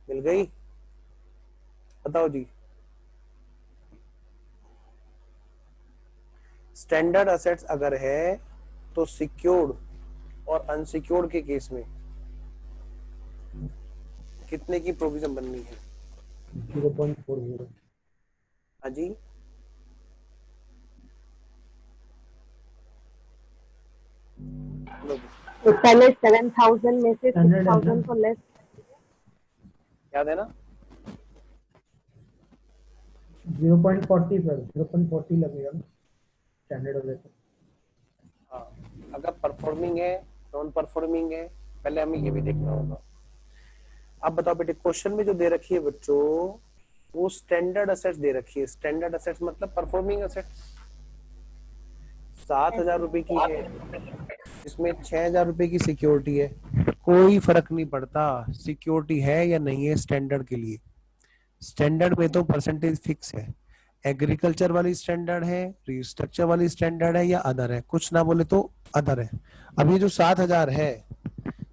S1: मिल गई? बताओ जी। स्टैंडर्ड असेट्स अगर है तो सिक्योर्ड और अनसिक्योर्ड के केस में कितने की प्रोविजन बननी है?
S2: 0.40।
S1: हाँ जी, लो,
S4: तो पहले 7,000 में से
S2: Standard है ना?
S4: 6,000 को लेस।
S1: याद है ना?
S2: 0.40 सर, 0.40 लगेगा ना स्टैंडर्ड हो जाए।
S1: हाँ, अगर परफॉर्मिंग है, नॉन परफॉर्मिंग है, पहले हमें ये भी देखना होगा। अब बताओ बेटे, क्वेश्चन में जो दे रखी है बच्चों, वो स्टैंडर्ड असेट्स दे रखी है। स्टैंडर्ड असेट्स मतलब परफॉर्मिंग असेट्स 7,000 रुपए की है, जिसमें 6,000 रुपए की सिक्योरिटी है। कोई फर्क नहीं पड़ता सिक्योरिटी है या नहीं है स्टैंडर्ड के लिए। स्टैंडर्ड में तो परसेंटेज फिक्स है। एग्रीकल्चर वाली स्टैंडर्ड है, रिस्ट्रक्चर वाली स्टैंडर्ड है, या अदर है, कुछ ना बोले तो अदर है। अब ये जो 7,000 है,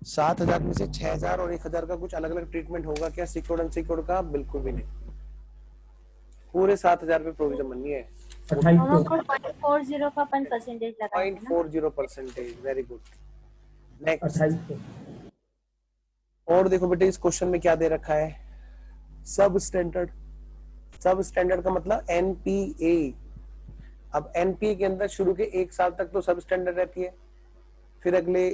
S1: 7,000 में से 6,000 और 1,000 का कुछ अलग अलग ट्रीटमेंट होगा क्या सिक्योर्ड अनसिक्योर्ड का? बिल्कुल भी नहीं। पूरे 7,000 पे प्रोविजन बननी है।
S2: 2800।
S3: 0.40 का अपन परसेंटेज लगाएंगे ना।
S1: 0.40%। Very good. नेक्स्ट।
S2: 2800।
S1: और देखो बेटे, इस क्वेश्चन में क्या दे रखा है? सब स्टैंडर्ड। सब स्टैंडर्ड का मतलब एनपीए। अब एनपीए के अंदर शुरू के 1 साल तक तो सब स्टैंडर्ड रहती है, फिर अगले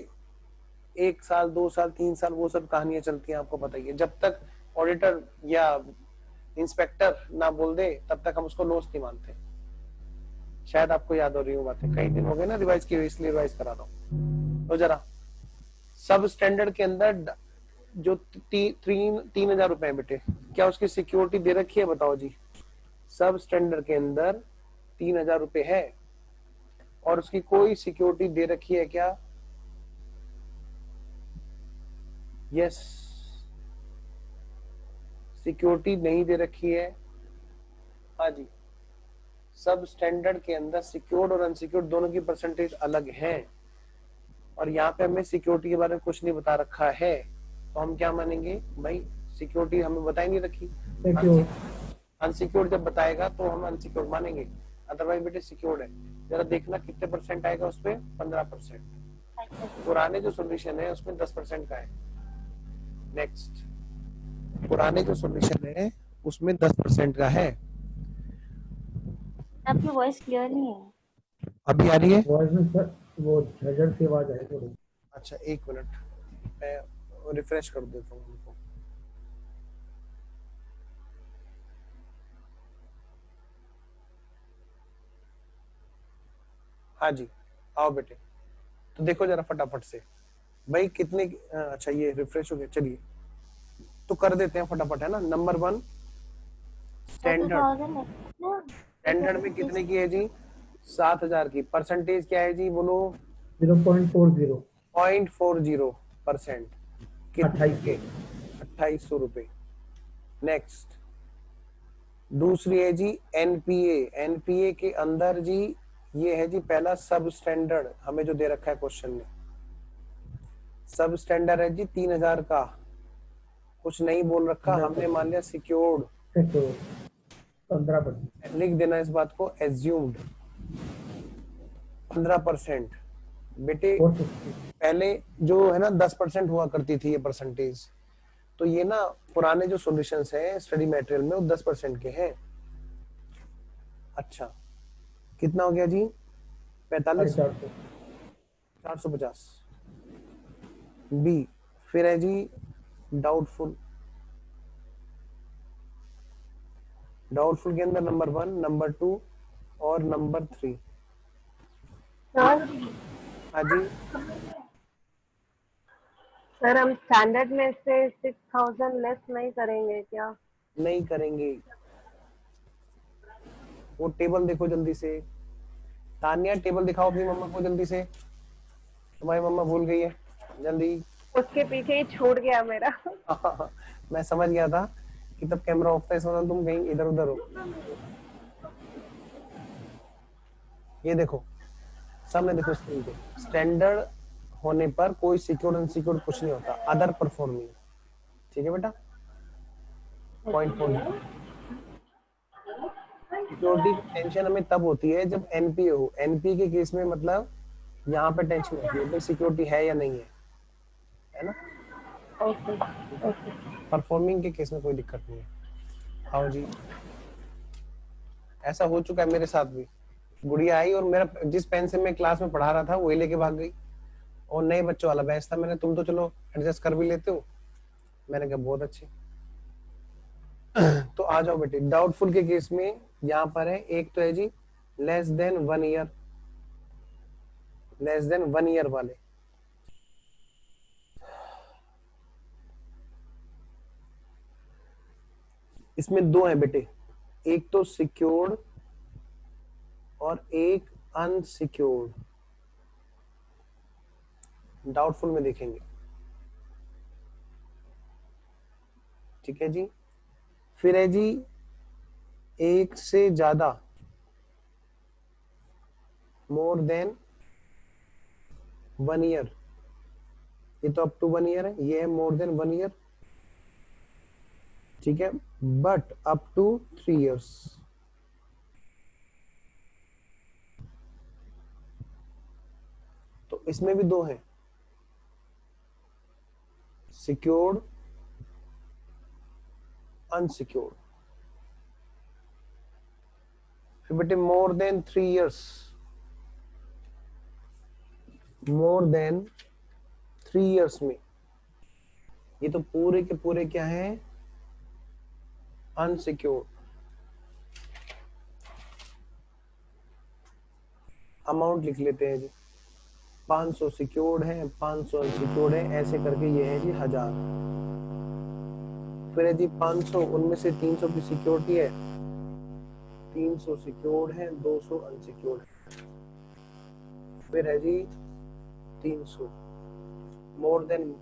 S1: 1 साल, 2 साल, 3 साल वो सब कहानियां चलती हैं, आपको पता ही है। जब तक ऑडिटर या इंस्पेक्टर ना बोल दे तब तक हम उसको लॉस नहीं मानते। शायद आपको याद हो रही हो बातें, कई दिन हो गए ना रिवाइज किए, इसलिए रिवाइज करा रहा हूँ। तो जरा सब स्टैंडर्ड के अंदर जो 3,000 रुपए है बेटे, क्या उसकी सिक्योरिटी दे रखी है? बताओ जी। सब स्टैंडर्ड के अंदर 3,000 रुपए है और उसकी कोई सिक्योरिटी दे रखी है क्या? यस, सिक्योरिटी नहीं दे रखी है। हाँ जी, सब स्टैंडर्ड के अंदर सिक्योर्ड और अनसिक्योर्ड दोनों की परसेंटेज अलग है, और यहाँ पे हमें सिक्योरिटी के बारे में कुछ नहीं बता रखा है, तो हम क्या मानेंगे भाई? सिक्योरिटी हमें बता ही नहीं रखी।
S2: सिक्योर।
S1: अनसिक्योर्ड जब बताएगा तो हम अनसिक्योर्ड मानेंगे, अदरवाइज बेटे सिक्योर्ड है। जरा देखना कितने परसेंट आएगा उस पर? 15%। पुराने जो सोल्यूशन है उसमें 10% का है। नेक्स्ट, पुराने जो सोल्यूशन है उसमें 10% का है।
S3: आपकी वॉइस क्लियर नहीं है।
S1: अभी आ रही है?
S2: वॉइस में सर वो झड़झड़ की आवाज आई थोड़ी।
S1: अच्छा, 1 मिनट, मैं रिफ्रेश कर देता हूँ उनको। हाँ जी, आओ बेटे। तो देखो जरा फटाफट से भाई, कितने अच्छा ये रिफ्रेश हो गया, चलिए तो कर देते हैं फटाफट, है ना। Number 1 standard.
S3: 2000 ना।
S1: स्टैंडर्ड में कितने की है जी? 7,000 की। परसेंटेज क्या है जी, बोलो?
S2: 0.40।
S1: 0.40%। कितने के?
S2: 2800।
S1: 2,800 रुपए। नेक्स्ट, दूसरी है जी एनपीए। एनपीए के अंदर जी ये है जी पहला सब स्टैंडर्ड, हमें जो दे रखा है क्वेश्चन में। सब स्टैंडर्ड है जी 3,000 का, कुछ नहीं बोल रखा, हमने मान लिया सिक्योर्ड।
S2: सिक्योर 15%।
S1: लिख देना इस बात को, एज्यूम्ड 15%। बेटे
S2: 450।
S1: पहले जो है ना 10% हुआ करती थी ये परसेंटेज, तो ये ना पुराने जो सॉल्यूशंस हैं स्टडी मटेरियल में वो 10% के हैं। अच्छा, कितना हो गया जी? 45,
S2: 450।
S1: 450। बी, फिर है जी डाउटफुल। डाउटफुल के अंदर नंबर 1, नंबर 2 और नंबर 3।
S4: सर
S1: हाँ जी,
S4: सर हम स्टैंडर्ड में से 6,000 लेस नहीं करेंगे क्या?
S1: नहीं करेंगे। वो टेबल देखो जल्दी से। तानिया टेबल दिखाओ अपनी मम्मा को जल्दी से, तुम्हारी मम्मा भूल गई है, जल्दी।
S4: उसके पीछे ही छूट गया मेरा।
S1: मैं समझ गया था कि तब कैमरा ऑफ था, इस वजह तुम कहीं इधर उधर हो। ये देखो सामने देखो स्क्रीन पे, स्टैंडर्ड होने पर कोई सिक्योर्ड अनसिक्योर्ड कुछ नहीं होता, अदर परफॉर्मिंग। ठीक है बेटा, पॉइंट 4। सिक्योरिटी की टेंशन हमें तब होती है जब एनपी हो। एनपी के केस में मतलब यहाँ पे टेंशन होती है भाई सिक्योरिटी है या नहीं है ना।
S4: Okay okay.
S1: परफॉर्मिंग के केस में कोई दिक्कत नहीं है। आओ जी, ऐसा हो चुका है मेरे साथ भी। गुड़िया आई और मेरा जिस पेन से मैं क्लास में पढ़ा रहा था वही लेके भाग गई, और नए बच्चों वाला बैच था। मैंने तुम तो चलो एडजस्ट कर भी लेते हो, मैंने कहा बहुत अच्छे। तो आ जाओ बेटे, डाउटफुल के केस में यहाँ पर है, एक तो है जी less than 1 year, less than 1 year वाले। इसमें दो हैं बेटे, एक तो सिक्योर्ड और एक अनसिक्योर्ड। डाउटफुल में देखेंगे, ठीक है जी। फिर है जी एक से ज्यादा, मोर देन 1 ईयर, ये तो अप टू 1 ईयर है, ये है मोर देन 1 ईयर, ठीक है, बट अप टू 3 इयर्स। तो इसमें भी दो हैं, सिक्योर्ड अनसिक्योर्ड। फिर बेटे more than 3 years, more than 3 years में ये तो पूरे के पूरे क्या है, अनसिक्योर्ड। अमाउंट लिख लेते हैं जी, 500 सिक्योर्ड है, 500 अनसिक्योर्ड है, ऐसे करके ये है जी 1000। फिर है जी 500, उनमें से 300 की सिक्योरिटी है, 300 सिक्योर्ड है, 200 अनसिक्योर्ड है। फिर है जी 300 मोर देन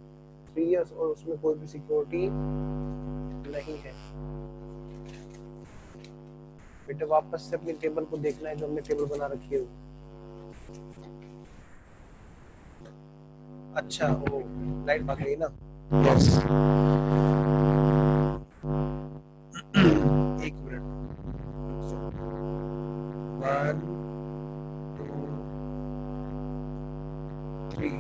S1: 3 इयर्स और उसमें कोई भी सिक्योरिटी नहीं है। बेटे वापस से अपनी टेबल को देखना है जो हमने टेबल बना रखी है। अच्छा वो लाइट भाग गई ना, यस। एक मिनट, 1 2 3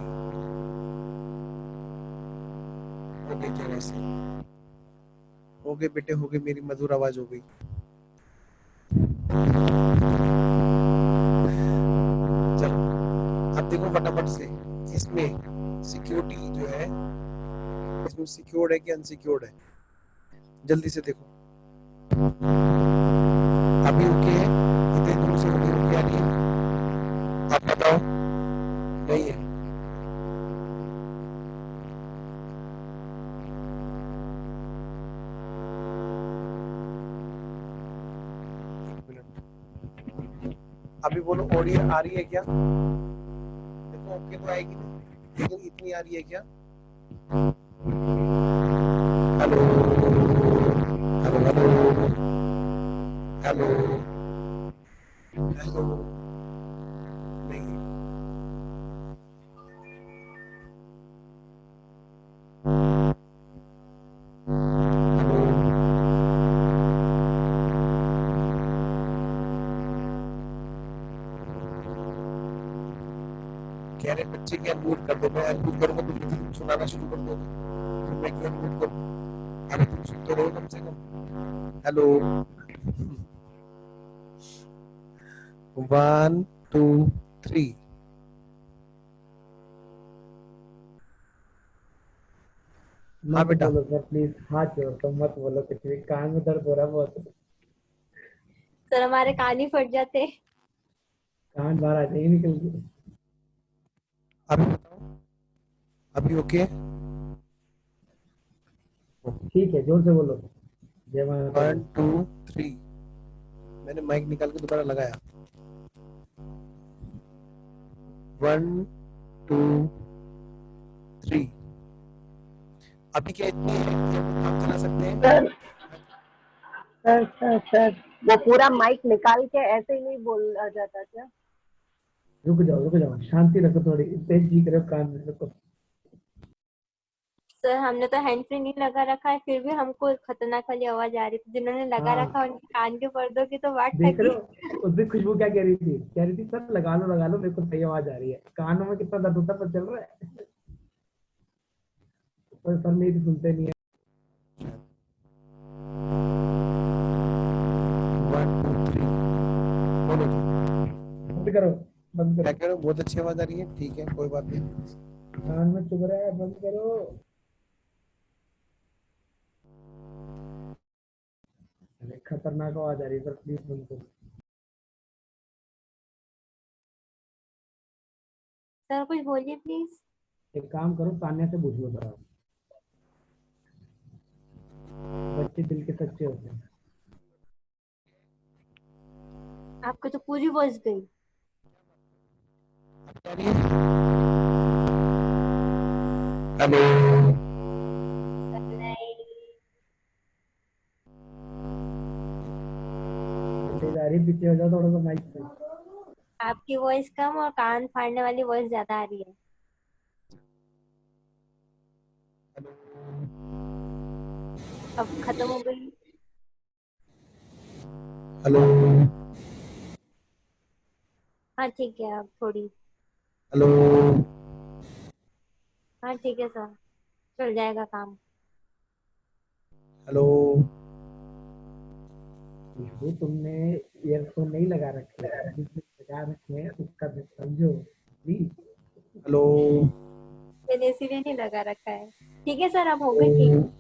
S1: हो गई जगह से, हो गए बेटे, हो गई, मेरी मधुर आवाज हो गई। चलो अब देखो फटाफट से, इसमें सिक्योरिटी जो है, इसमें सिक्योर्ड है कि अनसिक्योर्ड है, जल्दी से देखो। अभी ओके है, इतने दूर से ओके ओके आ रही है, आप बताओ। नहीं है, अभी बोलो ऑडियो आ रही है क्या? देखो ओके तो आएगी, लेकिन इतनी आ रही है क्या? Hello hello hello hello hello, नहीं, हेलो, कह रहे बच्चे क्या अनम्यूट कर दो, मैं अनम्यूट करूंगा तो फिर तुम सुनाना शुरू कर दोगे, फिर मैं क्यों अनम्यूट करूं? अभी तुम सुन तो रहे हो कम से कम। हेलो, 1 2 3। हाँ
S2: मत
S1: बेटा,
S2: बोलो सर प्लीज, हाथ जोड़ तो मत बोलो कुछ भी, कान में दर्द हो रहा है बहुत।
S3: सर हमारे कान ही फट जाते।
S2: कान बाहर आ जाएंगे निकल के।
S1: अभी बताओ, अभी ओके?
S2: ठीक है, जोर से बोलो। जय माता
S1: 1
S2: दी।
S1: 2 3, मैंने माइक निकाल के दोबारा लगाया। 1 2 3। अभी क्या इतनी है कि हम काम चला सकते हैं?
S4: सर वो पूरा माइक निकाल के ऐसे ही नहीं बोला जाता क्या?
S2: रुक जाओ, शांति रखो थोड़ी, तेज जी करो, कान में रखो।
S3: सर हमने तो हैंड फ्री नहीं लगा रखा है, फिर भी हमको खतरनाक वाली आवाज आ रही थी। जिन्होंने लगा
S2: हाँ,
S3: रखा उनके कान के पर्दों की तो बात
S2: देख रहे
S3: ठगी।
S2: हो उस दिन खुशबू क्या कह रही थी, सर लगा लो, मेरे को सही आवाज आ रही है, कानों में कितना दर्द होता है पता चल रहा है। पर सर मेरी सुनते नहीं है।
S1: 1 2 3 बोलो जी।
S2: बंद करो, बंद
S1: क्या
S2: करो,
S1: कह रहे हो? बहुत अच्छी आवाज आ रही है, ठीक है कोई बात नहीं।
S2: कान में चुभ रहा है, बंद करो। अरे खतरनाक आवाज आ रही है सर, प्लीज बंद करो।
S3: सर कुछ बोलिए प्लीज।
S2: एक काम करो, तान्या से पूछ लो जरा, बच्चे दिल के सच्चे होते हैं।
S3: आपको तो पूरी वॉइस गई।
S1: आ रही है? हेलो।
S3: नहीं।
S2: तेज आ रही है, पीछे हो जाओ थोड़ा सा माइक से।
S3: आपकी वॉइस कम और कान फाड़ने वाली वॉइस ज्यादा आ रही है। अब खत्म हो गई।
S1: हेलो।
S3: हाँ ठीक है, अब थोड़ी।
S1: हेलो।
S3: हाँ ठीक है सर, चल जाएगा काम।
S1: हेलो।
S2: खुशबू, तुमने ईयरफोन नहीं लगा रखे, जिसने लगा रखे हैं उसका भी समझो प्लीज।
S1: हेलो।
S3: मैंने इसीलिए नहीं लगा रखा है। ठीक है सर, अब हो गई ठीक।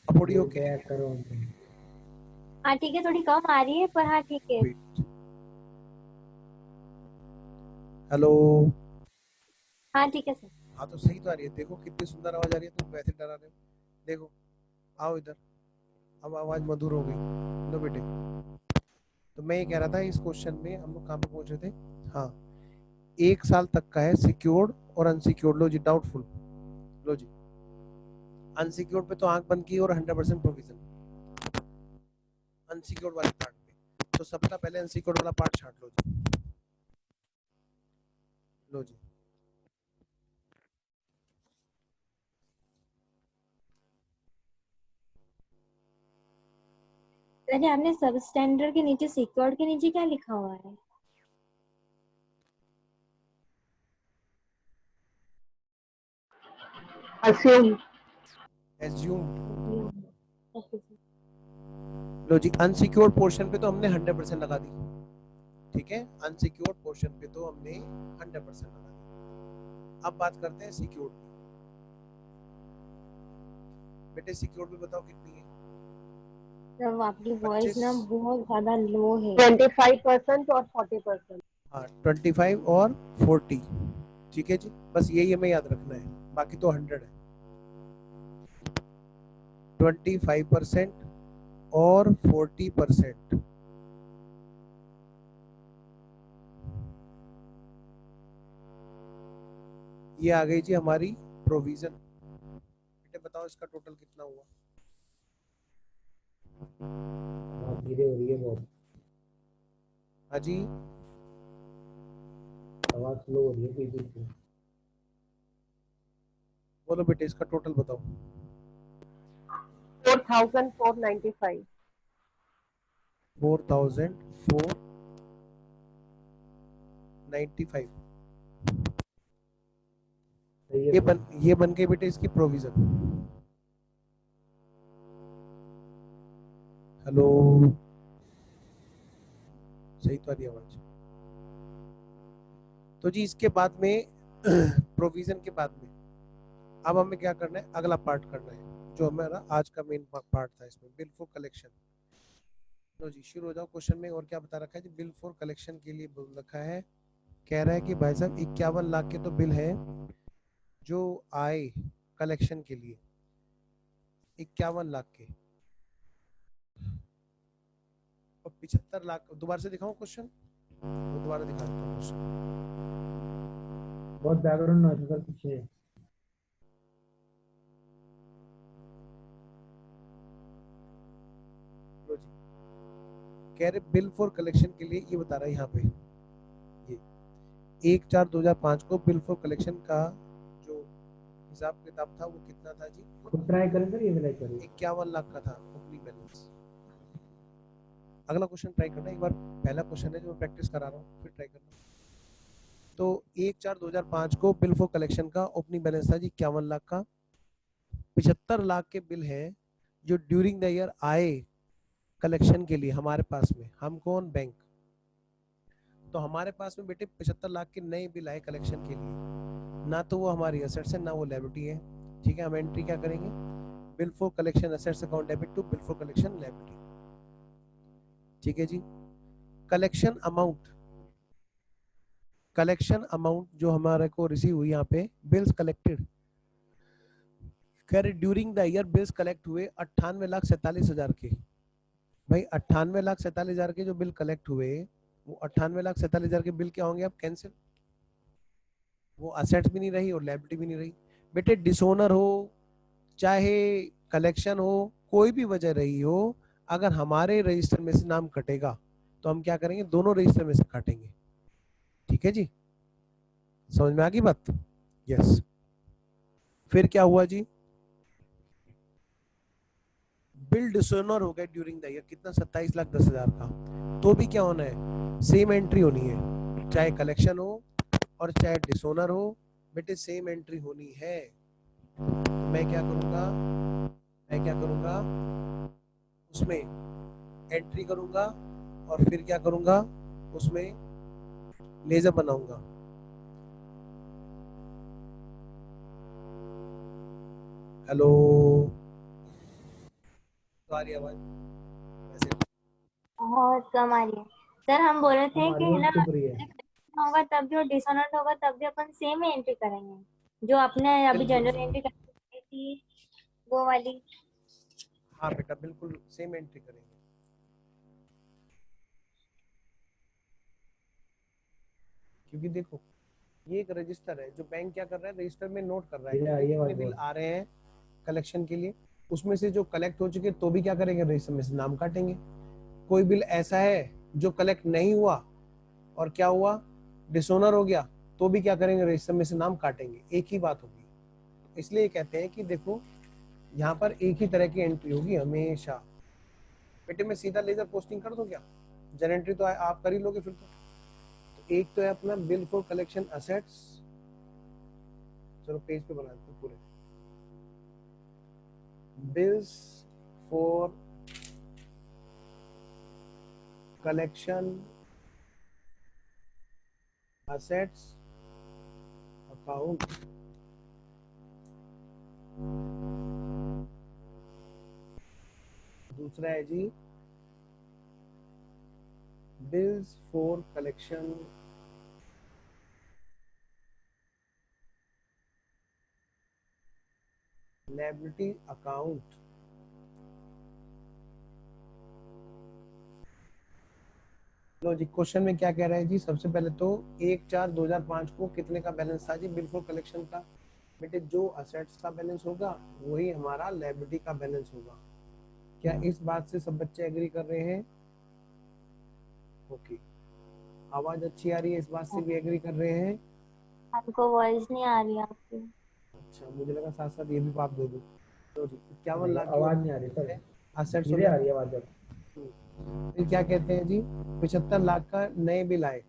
S1: अब ऑडियो
S2: हो
S1: ओके
S2: गया,
S1: है
S2: करो तुम।
S3: हाँ ठीक है, थोड़ी कम आ रही है पर हाँ ठीक है।
S1: क्या? हेलो।
S3: हाँ ठीक है सर।
S1: हाँ तो सही तो आ रही है, देखो कितनी सुंदर आवाज आ रही है, तुम वैसे डरा रहे हो। देखो, आओ इधर, अब आवाज मधुर हो गई। लो बेटे, तो मैं ये कह रहा था इस क्वेश्चन में हम लोग कहाँ पे पहुंच रहे थे? हाँ, 1 साल तक का है सिक्योर्ड और अनसिक्योर्ड। लो जी, डाउटफुल। लो जी, अनसिक्योर्ड पे तो आंख बंद की और 100% प्रोविजन। अनसिक्योर्ड वाले पार्ट पे तो सबका पहले अनसिक्योर्ड वाला पार्ट छांट लो जी। लो जी।
S3: अरे आपने सब स्टैंडर्ड के नीचे सिक्योर्ड के नीचे क्या लिखा हुआ है?
S4: assume।
S1: एज्यूम्ड।
S3: Okay sir.
S1: लो जी, अनसिक्योर्ड पोर्शन पे तो हमने 100% लगा दी। ठीक है, अनसिक्योर्ड पोर्शन पे तो हमने 100% लगा दी। अब बात करते हैं सिक्योर्ड की। बेटे सिक्योर्ड में बताओ कितनी है?
S3: सर आपकी वॉइस
S1: 25।
S3: ना बहुत ज्यादा लो है।
S4: 25% और 40%।
S1: हाँ, 25 और 40। ठीक है जी, बस यही हमें याद रखना है, बाकी तो 100 है। 25% और 40%। ये आ गई जी हमारी प्रोविजन। बेटे बताओ इसका टोटल कितना हुआ?
S2: आवाज धीरे हो रही है बहुत,
S1: हाँ जी।
S2: आवाज स्लो हो रही है बीच बीच में।
S1: बोलो बेटे इसका टोटल बताओ।
S4: 4495।
S1: 4495।
S2: सही है सर।
S1: ये बन गई बेटे इसकी प्रोविजन। हेलो। सही तो आ रही है आवाज? तो जी इसके बाद में प्रोविजन के बाद में अब हमें क्या करना है, अगला पार्ट करना है जो हमारा आज का मेन पार्ट था इसमें, बिल फॉर कलेक्शन। लो जी शुरू हो जाओ क्वेश्चन में। और क्या बता रखा है जी? बिल फॉर कलेक्शन के लिए बोल रखा है, कह रहा है कि भाई साहब 51 लाख के तो बिल है जो आए कलेक्शन के लिए, 51 लाख के। और 75 लाख, दोबारा से दिखाऊं क्वेश्चन? तो दोबारा दिखा देता हूँ क्वेश्चन।
S2: बहुत बैकग्राउंड नॉइस सर पीछे।
S1: लो जी, कह रहे बिल फॉर कलेक्शन के लिए ये बता रहा है यहाँ पे, ये 1/4/2005 को बिल फॉर कलेक्शन का जो हिसाब किताब था वो कितना था जी?
S2: खुद ट्राई करें सर, ये ट्राई करें।
S1: 51 लाख का था ओपनिंग बैलेंस। अगला क्वेश्चन ट्राई करना एक बार, पहला क्वेश्चन है जो मैं प्रैक्टिस करा रहा हूँ, फिर ट्राई करना। तो 1/4/2005 को बिल फॉर कलेक्शन का ओपनिंग बैलेंस था जी 51 लाख का। 75 लाख के बिल हैं जो ड्यूरिंग द ईयर आए कलेक्शन के लिए हमारे पास में। हम कौन? बैंक। तो हमारे पास में बेटे 75 लाख के नए बिल आए कलेक्शन के लिए, ना तो वो हमारी असेट्स है ना वो लायबिलिटी है। ठीक है, हम एंट्री क्या करेंगे? Bill for collection assets account debit to bill for collection liability. ठीक है जी। कलेक्शन अमाउंट, कलेक्शन अमाउंट जो हमारे को रिसीव हुई यहाँ पे, bills collected, during the year bills collect हुए 98,47,000 के। भाई 98,47,000 के जो बिल कलेक्ट हुए, वो 98,47,000 के बिल क्या होंगे? अब कैंसिल, वो असेट्स भी नहीं रही और लायबिलिटी भी नहीं रही। बेटे डिसोनर हो चाहे कलेक्शन हो, कोई भी वजह रही हो, अगर हमारे रजिस्टर में से नाम कटेगा तो हम क्या करेंगे? दोनों रजिस्टर में से काटेंगे। ठीक है जी, समझ में आ गई बात? यस। फिर क्या हुआ जी? बिल डिसोनर हो गए ड्यूरिंग द ईयर, कितना? 27,10,000 का। तो भी क्या होना है? सेम एंट्री होनी है, चाहे कलेक्शन हो और चाहे डिसोनर हो, बेटे सेम एंट्री होनी है। तो मैं क्या करूंगा? मैं क्या करूंगा? उसमें एंट्री करूंगा और फिर क्या करूंगा? उसमें लेजर बनाऊंगा। हेलो, तो आ रही आवाज वैसे?
S3: बहुत कम आ रही है सर। हम बोल रहे थे
S2: हमारी
S3: कि
S2: और
S3: ना,
S2: चुप रही है।
S3: होगा तब भी और डिसऑनर्ड होगा तब भी अपन सेम ही एंट्री करेंगे जो आपने अभी
S1: बिल्कुल,
S3: जनरल एंट्री करनी थी, वो वाली।
S1: हाँ बेटा बिल्कुल सेम एंट्री करेंगे। क्योंकि देखो ये एक रजिस्टर है, जो बैंक क्या कर रहा है? रजिस्टर में नोट कर रहा है
S2: धीरे
S1: कि
S2: आ
S1: भाई
S2: रही है
S1: इतने
S2: आवाज
S1: बिल
S2: बहुत।
S1: आ रहे हैं कलेक्शन के लिए, उसमें से जो कलेक्ट हो चुके तो भी क्या करेंगे? रजिस्टर में से नाम काटेंगे। कोई बिल ऐसा है जो कलेक्ट नहीं हुआ और क्या हुआ? डिसोनर हो गया, तो भी क्या करेंगे? रजिस्टर में से नाम काटेंगे। एक ही बात होगी। इसलिए कहते हैं कि देखो यहाँ पर एक ही तरह की एंट्री होगी हमेशा। बेटे मैं सीधा लेजर पोस्टिंग कर दूं क्या? जन एंट्री तो आप कर ही लोगे फिर तो एक तो है अपना बिल फॉर कलेक्शन असेट्स, चलो पेज पे बना देते पूरे। Bills for collection assets account, दूसरा है जी bills for collection liability account. लो जी, क्वेश्चन में क्या कह रहा है जी? सबसे पहले तो 1/4/2005 को कितने का बैलेंस था जी बिल फॉर कलेक्शन का? बेटे जो असेट्स का बैलेंस होगा वही हमारा लायबिलिटी का बैलेंस होगा। क्या इस बात से सब बच्चे एग्री कर रहे हैं? ओके, आवाज अच्छी आ रही है, इस बात से भी एग्री कर रहे हैं?
S3: हमको वॉइस नहीं आ रही आपकी।
S1: अच्छा, मुझे लगा साथ साथ ये भी पाप दे दूं। तो 51
S2: नहीं
S1: लाख की
S2: आवाज नहीं आ रही सर,
S1: असेट्स
S2: धीरे आ रही है आवाज अब।
S1: फिर क्या कहते हैं जी? 75 लाख का नए बिल आए,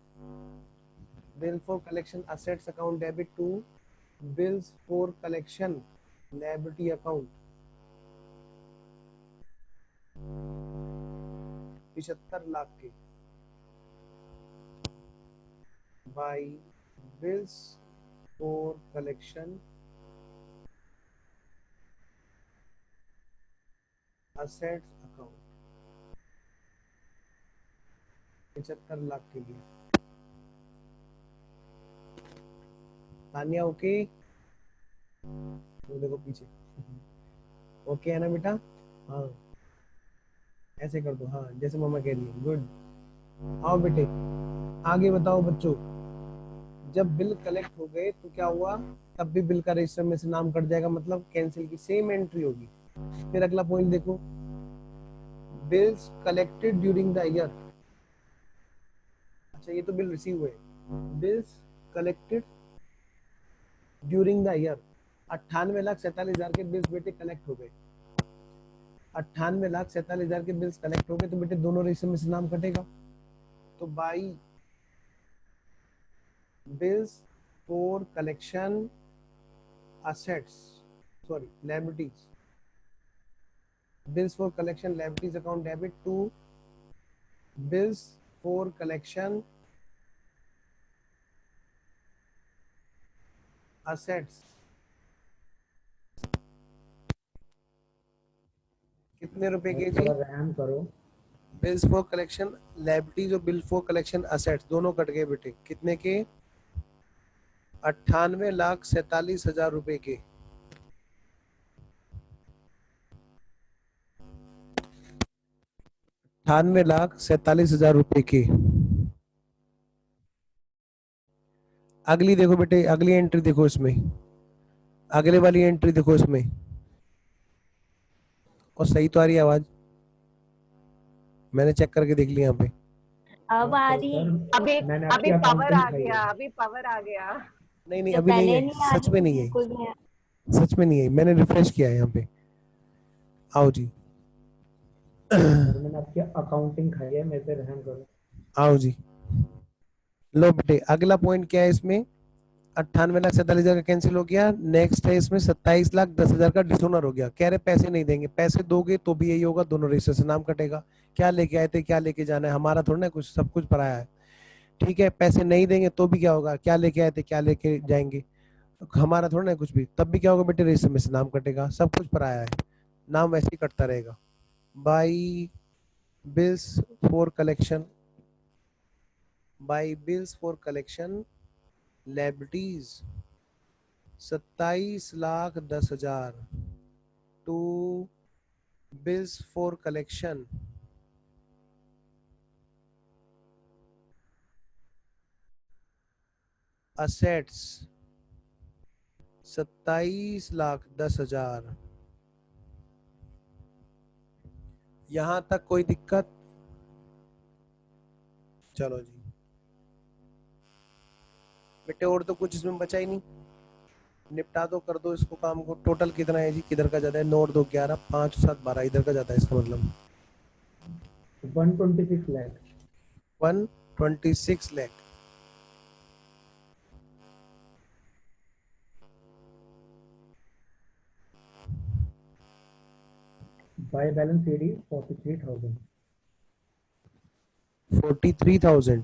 S1: bill for collection assets account debit to bills for collection liability account. 75 lakh के by bills for collection assets account, 75 lakh के लिए। तानिया ओके? वो देखो पीछे, ओके है ना बेटा? हाँ ऐसे कर दो, हाँ जैसे मम्मा कह रही है, गुड। आओ बेटे आगे बताओ बच्चों। जब बिल कलेक्ट हो गए तो क्या हुआ, तब भी बिल का रजिस्टर में से नाम कट जाएगा, मतलब कैंसिल की सेम एंट्री होगी। फिर अगला पॉइंट देखो, bills collected during the year. अच्छा, ये तो बिल रिसीव हुए, bills collected during the year. 98,47,000 के बिल्स बेटे कलेक्ट हो गए, 98,47,000 के बिल्स कलेक्ट हो गए, तो बेटे दोनों रजिस्टर में से नाम कटेगा। तो by bills for collection assets, sorry, liabilities, bills for collection liabilities account debit to bills for collection assets। कितने रुपए के जी?
S2: थोड़ा रहम करो।
S1: बिल्स फॉर कलेक्शन लाइबिलिटीज और बिल फॉर कलेक्शन असेट्स दोनों कट गए बेटे, कितने के? 98,47,000 रुपए के। 98,47,000 रुपए के। अगली देखो बेटे, अगली एंट्री देखो इसमें, अगले वाली एंट्री देखो इसमें, और सही तो आ रही है आवाज, मैंने चेक करके देख लिया यहाँ पे।
S3: अब आ
S2: तो
S3: रही है।
S2: सर
S4: अभी
S2: मैंने
S4: अभी
S2: आपकी
S4: पावर
S2: अकाउंटिंग
S4: आ
S2: खाई
S4: गया,
S2: है।
S4: अभी पावर आ गया।
S1: नहीं नहीं,
S3: जो
S1: अभी नहीं
S3: पहले
S1: है,
S3: नहीं आ
S1: सच
S3: रही
S1: में
S3: थी
S1: नहीं है,
S3: बिल्कुल नहीं आ
S1: सच में नहीं है, मैंने रिफ्रेश किया है यहाँ पे। आओ जी।
S2: सर मैंने आपकी अकाउंटिंग खाई है, मेरे पे रहम करो।
S1: आओ जी, लो बेटे, अगला पॉइंट क्या है इसमें? 98,47,000 का कैंसिल हो गया। नेक्स्ट है इसमें 27,10,000 का डिसोनर हो गया। कह रहे पैसे नहीं देंगे, पैसे दोगे तो भी यही होगा, दोनों रजिस्टर से नाम कटेगा। क्या लेके आए थे, क्या लेके जाना है, हमारा थोड़ा ना कुछ, सब कुछ पराया है। ठीक है, पैसे नहीं देंगे तो भी क्या होगा, क्या लेके आए थे क्या लेके जाएंगे, हमारा थोड़ा ना कुछ भी, तब भी क्या होगा बेटे, रजिस्टर में से नाम कटेगा, सब कुछ पराया है, नाम वैसे ही कटता रहेगा। By bills for collection, by bills for collection liabilities 27,10,000 to bills for collection assets 27,10,000। यहां तक कोई दिक्कत? चलो जी बेटे, और तो कुछ इसमें बचा ही नहीं, निपटा दो, कर दो इसको काम को। टोटल कितना है जी, किधर का ज्यादा है? 9 और 2 11, 5 और 7 12, इधर का ज्यादा है, इसका मतलब
S2: 126 lakh.
S1: 126 lakh.
S2: By balance AD 43,000।
S1: 43,000।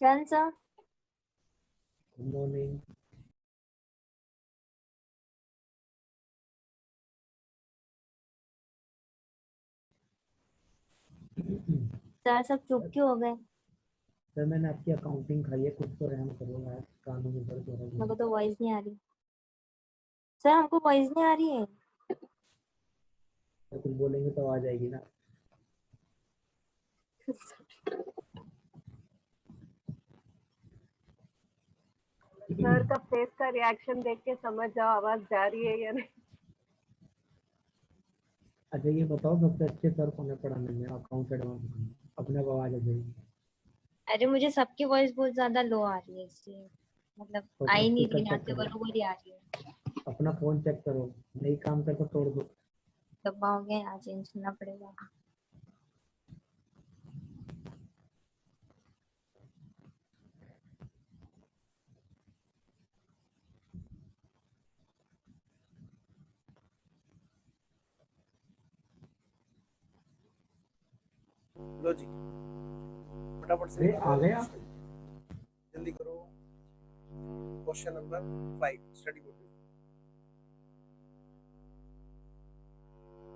S3: रहा।
S2: Good morning.
S3: सर सब चुप क्यों हो गए?
S2: सर मैंने आपकी अकाउंटिंग खाई है, कुछ तो रहम करो यार, कानों में दर्द हो रहा
S3: मेरे को
S2: है।
S3: तो वॉइस नहीं आ रही। सर हमको वॉइस नहीं आ रही है।
S2: तो कुछ बोलेंगे तो आ जाएगी ना।
S4: सर का फेस का रिएक्शन देख के समझ जाओ आवाज जा रही है या नहीं।
S2: अच्छा ये बताओ सबसे अच्छे सर कौन है पढ़ाने में, अकाउंट एडवांस में? अपने आप आवाज आ जाएगी।
S3: अरे मुझे सबकी वॉइस बहुत ज्यादा लो आ रही है, इसलिए मतलब
S2: तो
S3: आ
S2: अपना
S3: ही नहीं
S2: स्पीकर
S3: रही, ना
S2: चेक
S3: तो
S2: करो,
S3: बरोबर ही आ रही है।
S2: अपना फोन चेक करो, नहीं काम करता तोड़ दो।
S3: दबाओगे यहाँ चेंज करना पड़ेगा।
S1: लो जी, फटाफट से
S2: अरे
S1: निकालो
S2: आ
S1: वाले
S2: गया।
S1: क्वेश्चन, जल्दी करो। Question number 5 study module.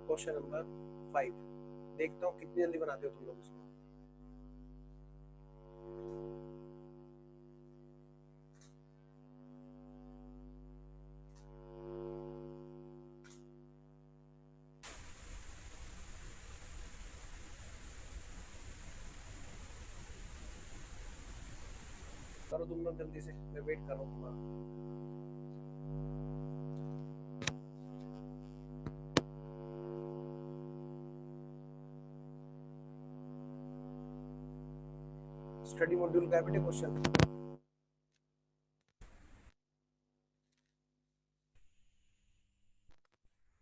S1: Question number 5, देखता हूँ कितनी जल्दी बनाते हो तुम लोग इसको। करो तुम लोग जल्दी से, मैं वेट कर रहा हूँ तुम्हारा। स्टडी मॉड्यूल का है बेटे क्वेश्चन।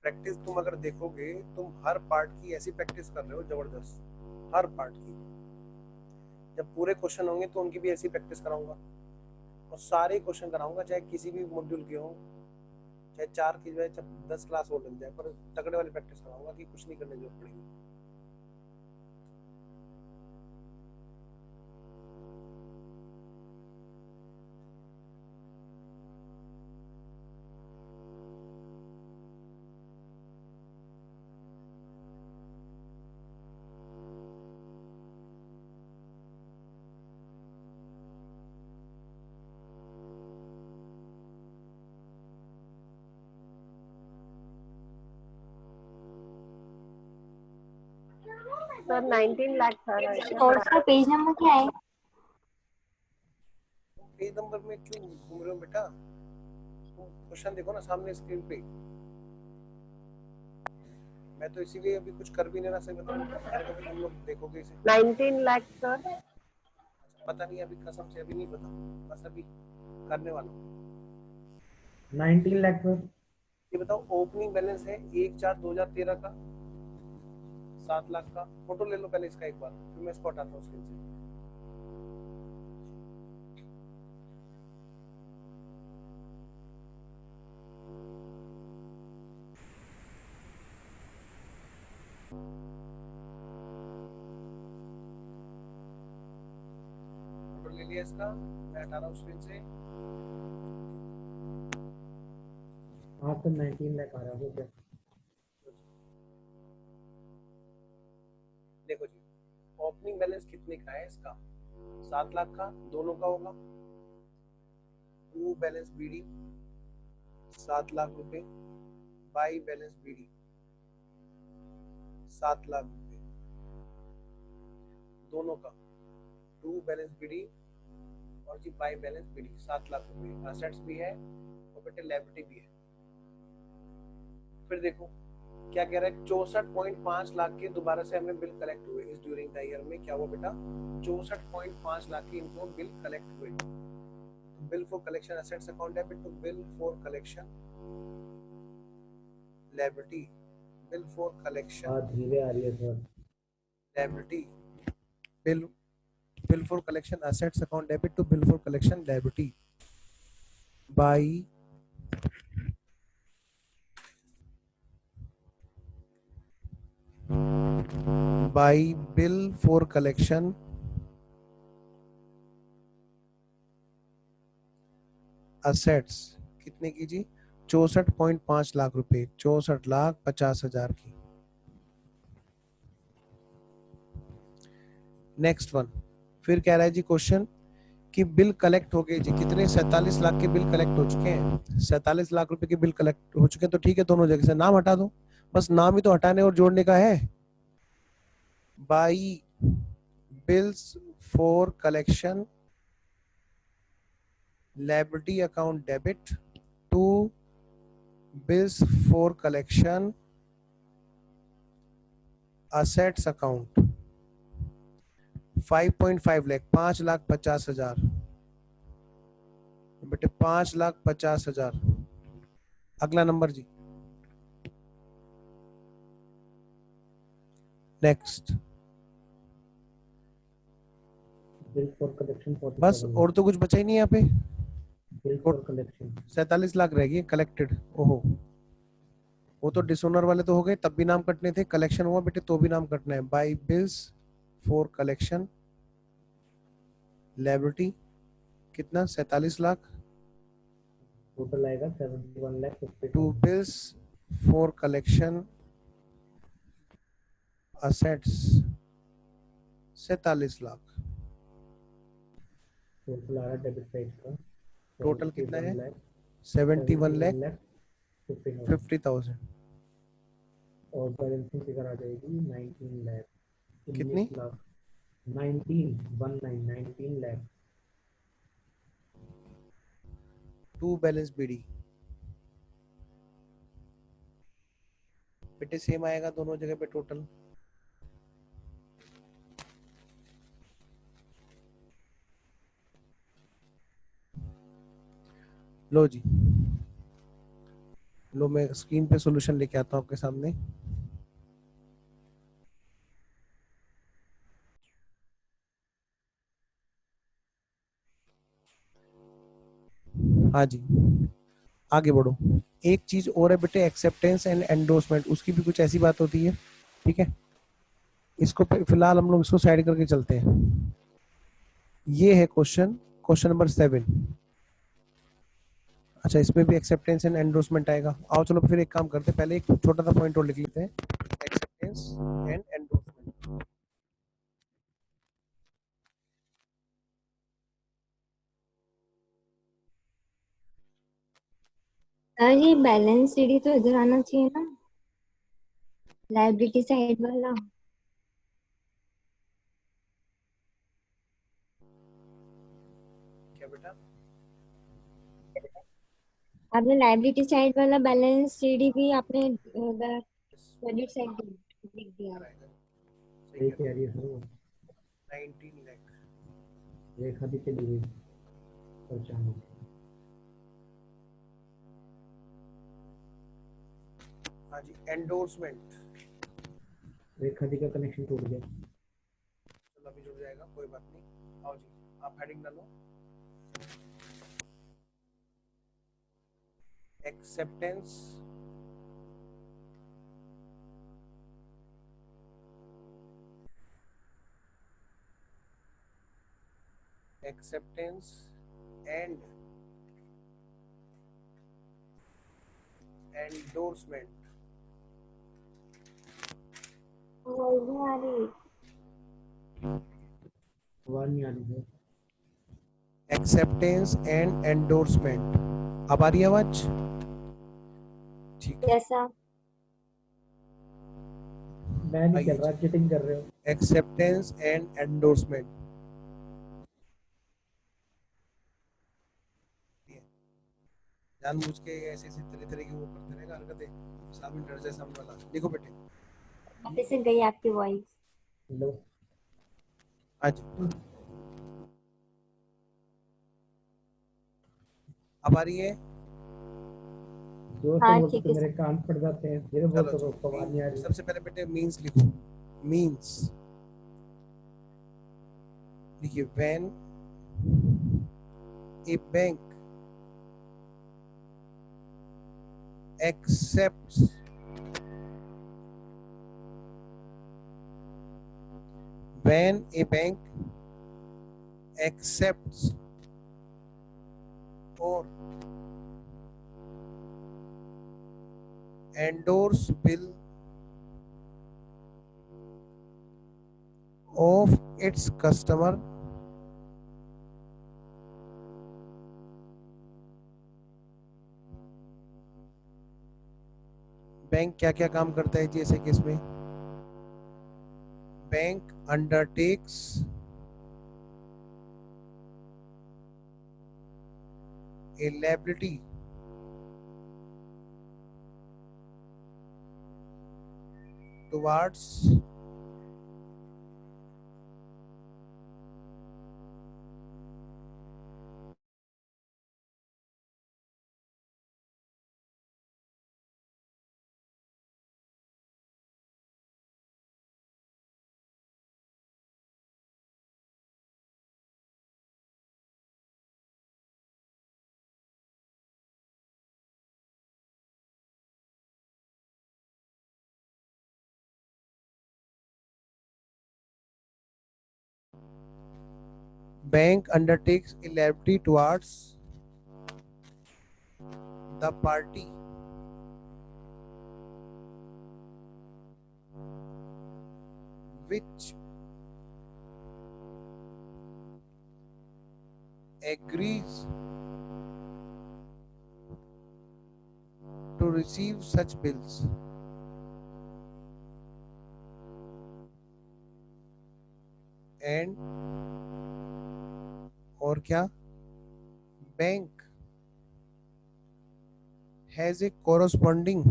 S1: प्रैक्टिस तुम अगर देखोगे, तुम हर पार्ट की ऐसी प्रैक्टिस कर रहे हो जबरदस्त, हर पार्ट की। जब पूरे क्वेश्चन होंगे तो उनकी भी ऐसी प्रैक्टिस कराऊंगा, और सारे क्वेश्चन कराऊंगा, चाहे किसी भी मॉड्यूल के हो, चाहे 4 की जाए, चाहे 10 क्लास हो लग जाए, पर तगड़े वाली प्रैक्टिस कराऊंगा कि कुछ नहीं करने की जरूरत पड़ेगी।
S4: सर 19 लाख आ रहा है क्या?
S3: नोट्स का पेज नंबर क्या है?
S1: पेज नंबर में क्यों घूम रहे हो बेटा? क्वेश्चन देखो ना सामने स्क्रीन पे। मैं तो इसीलिए अभी कुछ कर भी नहीं रहा, सही बताऊं, मैंने कभी तुम लोग देखोगे इसे।
S4: 19 लाख सर।
S1: पता नहीं अभी, कसम से अभी नहीं पता, बस अभी करने वाला हूँ।
S2: 19 लाख सर।
S1: ये बताओ, ओपनिंग बैलेंस है 1/4/2013 का 7 लाख का। फोटो ले लो पहले इसका एक बार, फिर मैं इसको हटाता हूँ स्क्रीन से। फोटो ले लिया इसका, मैं हटा रहा हूँ स्क्रीन से।
S2: हाँ तो 19 लाख आ रहा हो गया।
S1: देखो जी, ओपनिंग बैलेंस कितने का है इसका? 7 लाख का, दोनों का होगा। टू बैलेंस बीडी 7 लाख रुपए, बाई बैलेंस बीडी 7 लाख रुपए, दोनों का। टू बैलेंस बीडी और जी बाई बैलेंस बीडी 7 लाख रुपए। असेट्स भी है और बेटे लायबिलिटी भी है। फिर देखो क्या कह रहा है, 64.5 लाख के दोबारा से हमें बिल कलेक्ट हुए इस ड्यूरिंग द ईयर में। क्या हुआ बेटा? 64.5 लाख के इनको बिल कलेक्ट हुए। तो bill for collection assets account debit to bill for collection liability. Bill for collection
S2: हाँ धीरे आ रही है sir.
S1: Liability, bill for collection assets account debit to bill for collection liability by bill for collection assets कितने की जी? 64.5 लाख रुपए, 64,50,000 की। Next one, फिर कह रहा है जी क्वेश्चन कि बिल कलेक्ट हो गए जी, कितने 47 लाख के बिल कलेक्ट हो चुके हैं, 47 लाख रुपए के बिल कलेक्ट हो चुके हैं। तो ठीक है, दोनों जगह से नाम हटा दो, बस नाम ही तो हटाने और जोड़ने का है। By bills for collection liability account debit to bills for collection assets account 5.5 lakh, 5,50,000 बेटे, 5,50,000। अगला नंबर जी, नेक्स्ट।
S2: बिल फॉर कलेक्शन
S1: बस, और तो कुछ बचा ही नहीं यहाँ पे।
S2: बिल फॉर कलेक्शन
S1: 47 लाख रह गए कलेक्टेड। ओहो, वो तो डिसोनर वाले तो हो गए, तब भी नाम कटने थे। कलेक्शन हुआ बेटे तो भी नाम कटना है। By bills for collection liability कितना, 47 लाख,
S2: टोटल आएगा 71 lakh 50
S1: to bills for collection assets 47 lakh.
S2: Total आ रहा डेबिट साइड का
S1: टोटल कितना है,
S2: 71
S1: 71
S2: लाख 50,000
S1: 50,000।
S2: और बैलेंसिंग फिगर आ जाएगी 19 लाख,
S1: कितनी,
S2: 19 lakh 19 lakh.
S1: To balance BD बेटे सेम आएगा दोनों जगह पे टोटल। लो जी, लो मैं स्क्रीन पे सॉल्यूशन लेके आता हूँ आपके सामने। हाँ जी, आगे बढ़ो। एक चीज और है बेटे, एक्सेप्टेंस एंड एंडोर्समेंट, उसकी भी कुछ ऐसी बात होती है। ठीक है, इसको फिलहाल हम लोग इसको साइड करके चलते हैं। ये है क्वेश्चन, क्वेश्चन नंबर 7। अच्छा, इसमें भी एक्सेप्टेंस एंड एंडोर्समेंट आएगा। आओ चलो फिर एक काम करते हैं, पहले एक छोटा सा पॉइंट और लिख लेते हैं, एक्सेप्टेंस एंड एंडोर्समेंट।
S3: सर ये बैलेंस सीडी तो इधर आना चाहिए ना, लाइबिलिटी साइड वाला।
S1: क्या बेटा,
S3: आपने लाइबिलिटी साइड वाला बैलेंस सीडी भी आपने क्रेडिट साइड लिख दिया।
S2: सही कह रही है सर, वो
S1: 19 लाख।
S2: रेखा भी चली गई परेशान हो।
S1: हाँ जी, एंडोर्समेंट।
S2: रेखा जी का कनेक्शन टूट गया।
S1: चलो अभी जुड़ जाएगा, कोई बात नहीं। आओ जी, आप हेडिंग डालो, एक्सेप्टेंस एक्सेप्टेंस एंड एंडोर्समेंट।
S3: आवाज नहीं आ रही।
S2: आवाज नहीं आ रही है।
S1: एक्सेप्टेंस एंड एंडोर्समेंट, अब आ रही है आवाज? ठीक है,
S3: कैसा?
S2: मैं नहीं
S1: आइए
S2: चल रहा, चीटिंग कर रहे हो।
S1: Acceptance and endorsement. जानबूझ के ऐसे ऐसे तरह तरह की वो करते रहेगा हरकतें, सामने डर जाए सामने वाला। देखो बेटे,
S3: वापस से गई आपकी वॉइस।
S2: हेलो,
S1: आज अब आ रही है?
S2: जोर से
S3: हाँ
S2: बोलते
S3: ठीक
S2: तो
S3: है
S2: मेरे
S3: सर।
S2: कान फट जाते हैं, धीरे
S1: चलो
S2: बोलते
S1: जी,
S2: तो आवाज नहीं आ रही।
S1: सबसे पहले बेटे मीन्स लिखो। मीन्स लिखिए, when A bank accepts when a bank accepts or endorse bill of its customer bank क्या क्या काम करता है जी ऐसे केस में? Bank undertakes a liability towards bank undertakes a liability towards the party which agrees to receive such bills and और क्या? Bank has a corresponding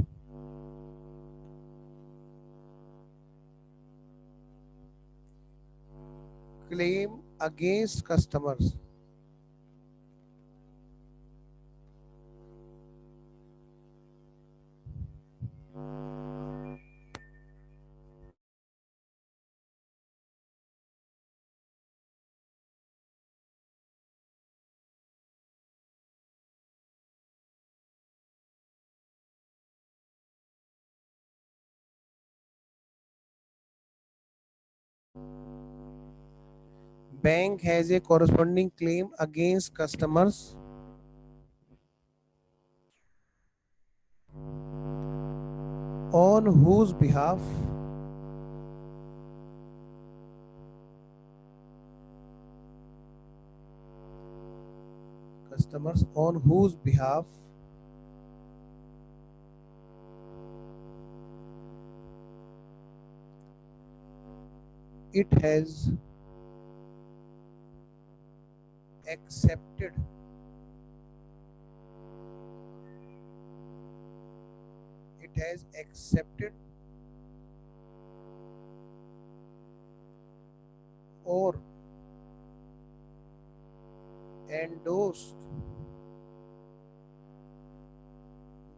S1: claim against customers bank has a corresponding claim against customers on whose behalf it has accepted or endorsed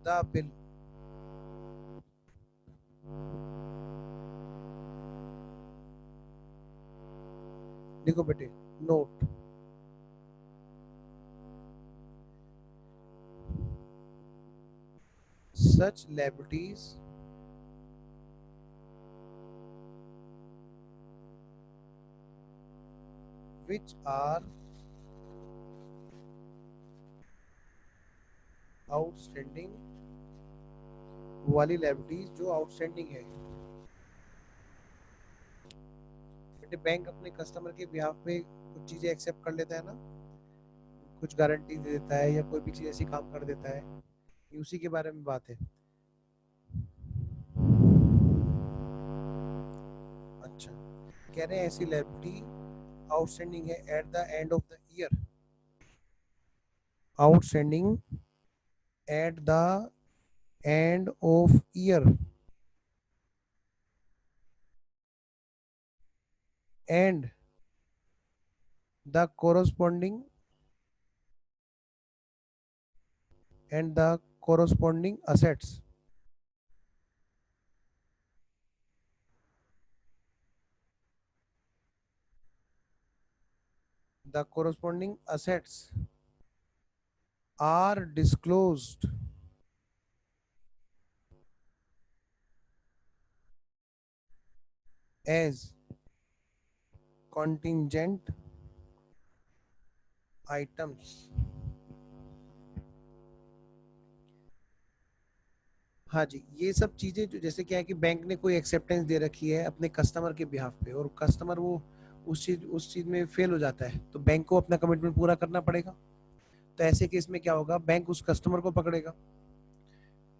S1: the bill देखो बेटे note such liabilities which are outstanding वाली liabilities जो outstanding है बेटे bank अपने customer के behalf पे कुछ चीजें एक्सेप्ट कर लेता है ना कुछ गारंटी दे देता है या कोई भी चीज ऐसी काम कर देता है ये उसी के बारे में बात है अच्छा कह रहे हैं ऐसी लायबिलिटी आउटस्टैंडिंग है at the end of the year outstanding at the end of year and the corresponding assets are disclosed as contingent items हाँ जी ये सब चीजें जो जैसे क्या है कि बैंक ने कोई एक्सेप्टेंस दे रखी है अपने कस्टमर के बिहाफ पे और कस्टमर वो उस चीज में फेल हो जाता है तो बैंक को अपना कमिटमेंट पूरा करना पड़ेगा। तो ऐसे केस में क्या होगा, बैंक उस कस्टमर को पकड़ेगा।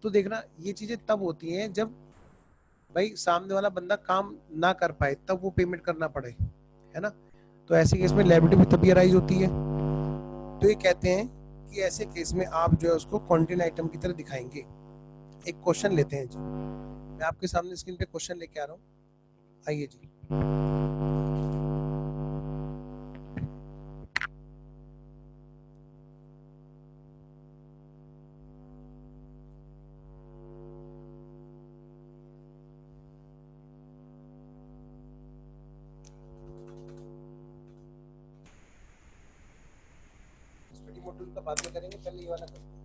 S1: तो देखना ये चीजें तब होती हैं जब भाई सामने वाला बंदा काम ना कर पाए, तब वो पेमेंट करना पड़े, है ना। तो ऐसे केस में लायबिलिटी भी तभी अराइज होती है। तो ये कहते हैं कि ऐसे केस में आप जो है उसको कंटेंट आइटम की तरह दिखाएंगे। एक क्वेश्चन लेते हैं जी, मैं आपके सामने स्क्रीन पे क्वेश्चन लेके आ रहा हूँ, आइए जी। मॉड्यूल का बाद में करेंगे, पहले ये वाला करते हैं।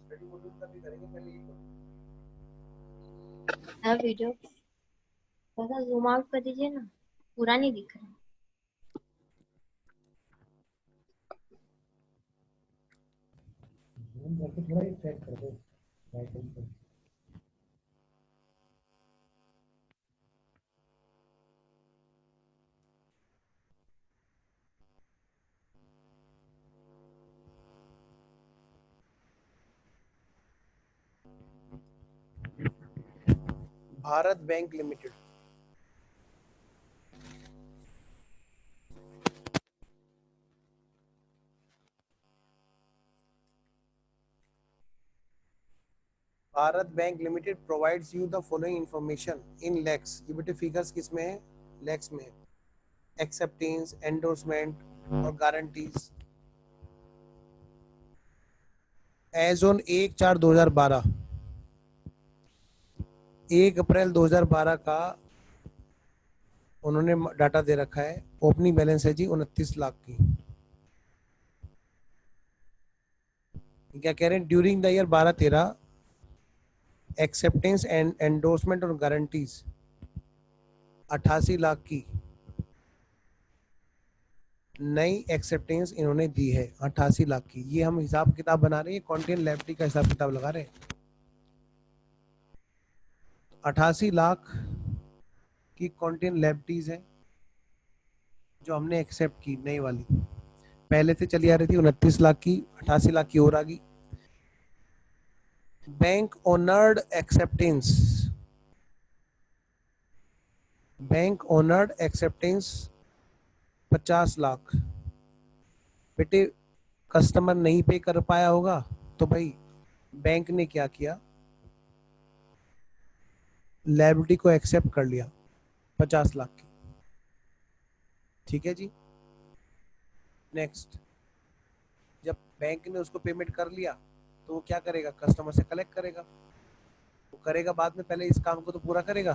S1: स्टडी मॉड्यूल का भी करेंगे, पहले ये करो।
S3: वीडियो थोड़ा जूम आउट कर दीजिए ना, पूरा नहीं दिख रहा।
S2: हम जाके थोड़ा ही चेक कर दो राइट हैंड पे।
S1: Bharat bank limited, Bharat bank limited provides you the following information in lakhs. ये बेटे फिगर्स किस में है, लैक्स में है। एक्सेप्टेंस, एंडोर्समेंट और गारंटीज एज ऑन 1/4/2012, 1 अप्रैल 2012 का उन्होंने डाटा दे रखा है। ओपनिंग बैलेंस है जी 29 लाख की। क्या कह रहे हैं, during the year 12-13 acceptance and endorsement और गारंटीज 88 लाख की नई एक्सेप्टेंस इन्होंने दी है, 88 लाख की। ये हम हिसाब किताब बना रहे हैं, कंटेंट लायबिलिटी का हिसाब किताब लगा रहे हैं। 88 लाख की कंटेंट लायबिलिटीज है जो हमने एक्सेप्ट की, नई वाली। पहले से चली आ रही थी 29 लाख की, 88 लाख की और आ गई। Bank honoured acceptance, bank honoured acceptance 50 lakh. बेटे कस्टमर नहीं पे कर पाया होगा तो भाई बैंक ने क्या किया, लायबिलिटी को एक्सेप्ट कर लिया 50 लाख की। ठीक है जी। नेक्स्ट, जब बैंक ने उसको पेमेंट कर लिया तो वो क्या करेगा, कस्टमर से कलेक्ट करेगा। वो करेगा बाद में, पहले इस काम को तो पूरा करेगा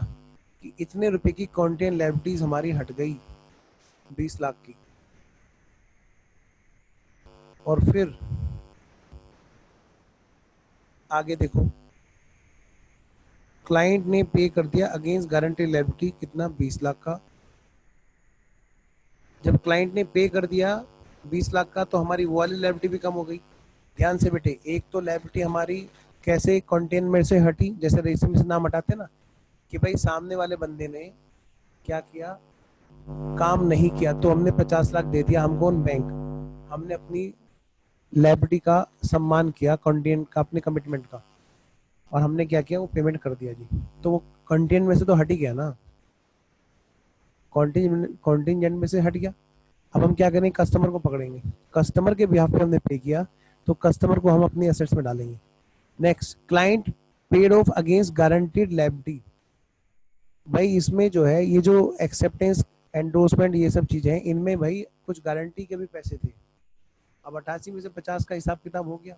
S1: कि इतने रुपए की कंटेंट लायबिलिटीज हमारी हट गई 20 लाख की। और फिर आगे देखो, क्लाइंट ने पे कर दिया अगेंस्ट गारंटी लायबिलिटी कितना, 20 लाख का। जब क्लाइंट ने पे कर दिया 20 लाख का तो हमारी वो वाली लायबिलिटी भी कम हो गई। ध्यान से बेटे, एक तो लायबिलिटी हमारी कैसे कंटेनमेंट से हटी, जैसे रजिस्टर में से नाम हटाते ना, कि भाई सामने वाले बंदे ने क्या किया, काम नहीं किया, तो हमने 50 लाख दे दिया। हम कौन, बैंक। हमने अपनी लायबिलिटी का सम्मान किया, कंटेंट का, अपने कमिटमेंट का, और हमने क्या किया, वो पेमेंट कर दिया जी। तो वो कंटेंट में से तो हट ही गया ना, कॉन्टिजेंट में से हट गया। अब हम क्या करेंगे, कस्टमर को पकड़ेंगे। कस्टमर के बिहाफ पे हमने पे किया तो कस्टमर को हम अपनी एसेट्स में डालेंगे। Next, client paid of against guaranteed liability. भाई इसमें जो है, ये जो एक्सेप्टेंस, एंडोर्समेंट, ये सब चीजें हैं, इनमें भाई कुछ गारंटी के भी पैसे थे। अब 88 में से 50 का हिसाब किताब हो गया।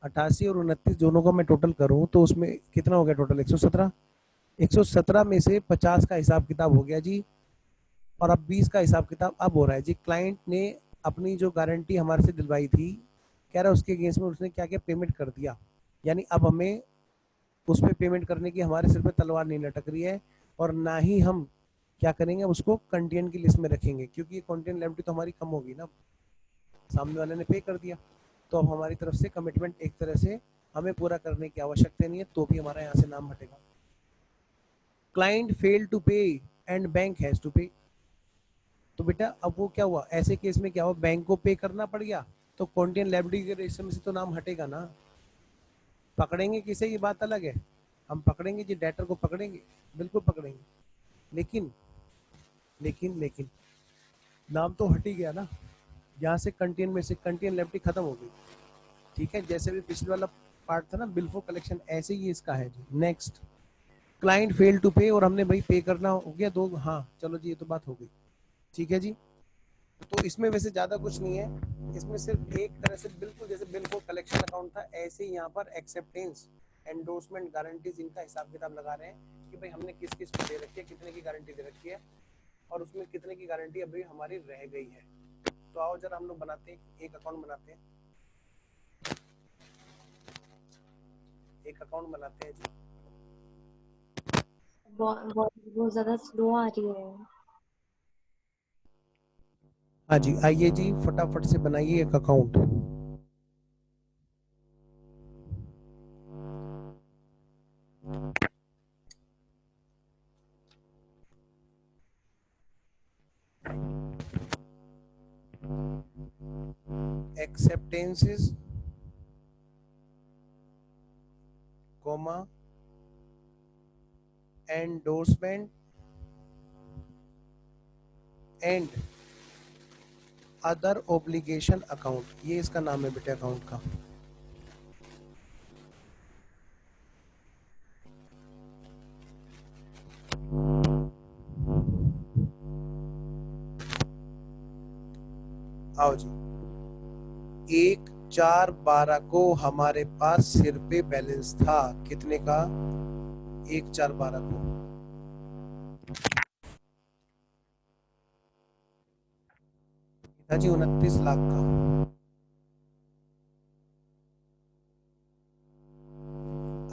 S1: 88 और 29 दोनों को मैं टोटल करूं तो उसमें कितना हो गया टोटल, 117। 117 में से 50 का हिसाब किताब हो गया जी, और अब 20 का हिसाब किताब अब हो रहा है जी। क्लाइंट ने अपनी जो गारंटी हमारे से दिलवाई थी, कह रहा है उसके अगेंस्ट में उसने क्या क्या पेमेंट कर दिया, यानी अब हमें उस पर पेमेंट करने की हमारे सिर पे तलवार नहीं लटक रही है, और ना ही हम क्या करेंगे, उसको कंटेंट की लिस्ट में रखेंगे, क्योंकि ये कंटेंट लायबिलिटी तो हमारी कम होगी ना, सामने वाले ने पे कर दिया, तो अब हमारी तरफ से कमिटमेंट एक तरह से हमें पूरा करने की आवश्यकता नहीं है, तो भी हमारा यहाँ से नाम हटेगा। क्लाइंट फेल टू पे एंड बैंक हैज टू पे, तो बेटा अब वो क्या हुआ, ऐसे केस में क्या हुआ, बैंक को पे करना पड़ गया, तो कंटेंट लायबिलिटी के रजिस्टर में से तो नाम हटेगा ना। पकड़ेंगे किसे, ये बात अलग है, हम पकड़ेंगे जी डेटर को पकड़ेंगे, बिल्कुल पकड़ेंगे, लेकिन लेकिन लेकिन नाम तो हट ही गया ना, यहाँ से कंटेंट में से कंटेंट लायबिलिटी खत्म हो गई। ठीक है, जैसे भी पिछले वाला पार्ट था ना बिल फॉर कलेक्शन, ऐसे ही इसका है जी। नेक्स्ट, क्लाइंट फेल टू पे, और हमने भाई पे करना हो गया दो, हाँ चलो जी ये तो बात हो गई, ठीक है जी। तो इसमें वैसे ज्यादा कुछ नहीं है, इसमें सिर्फ एक तरह से बिल्कुल जैसे बिल फॉर कलेक्शन अकाउंट था, ऐसे ही यहाँ पर एक्सेप्टेंस, एंडोर्समेंट, गारंटीज, इनका हिसाब किताब लगा रहे हैं कि भाई हमने किस किस को दे रखी है, कितने की गारंटी दे रखी है, और उसमें कितने की गारंटी अभी हमारी रह गई है। तो आओ जरा हम लोग बनाते हैं, एक अकाउंट बनाते हैं, एक अकाउंट बनाते हैं जी।
S3: बहुत ज्यादा स्लो आ रही है।
S1: हाँ जी, आइए जी फटाफट से बनाइए एक account. Acceptances, comma, endorsement and other obligation account, ये इसका नाम है बेटे अकाउंट का। आओ जी, 1/4/12 को हमारे पास सिर पे बैलेंस था, कितने का, 1/4/12 को था जी 29 लाख का।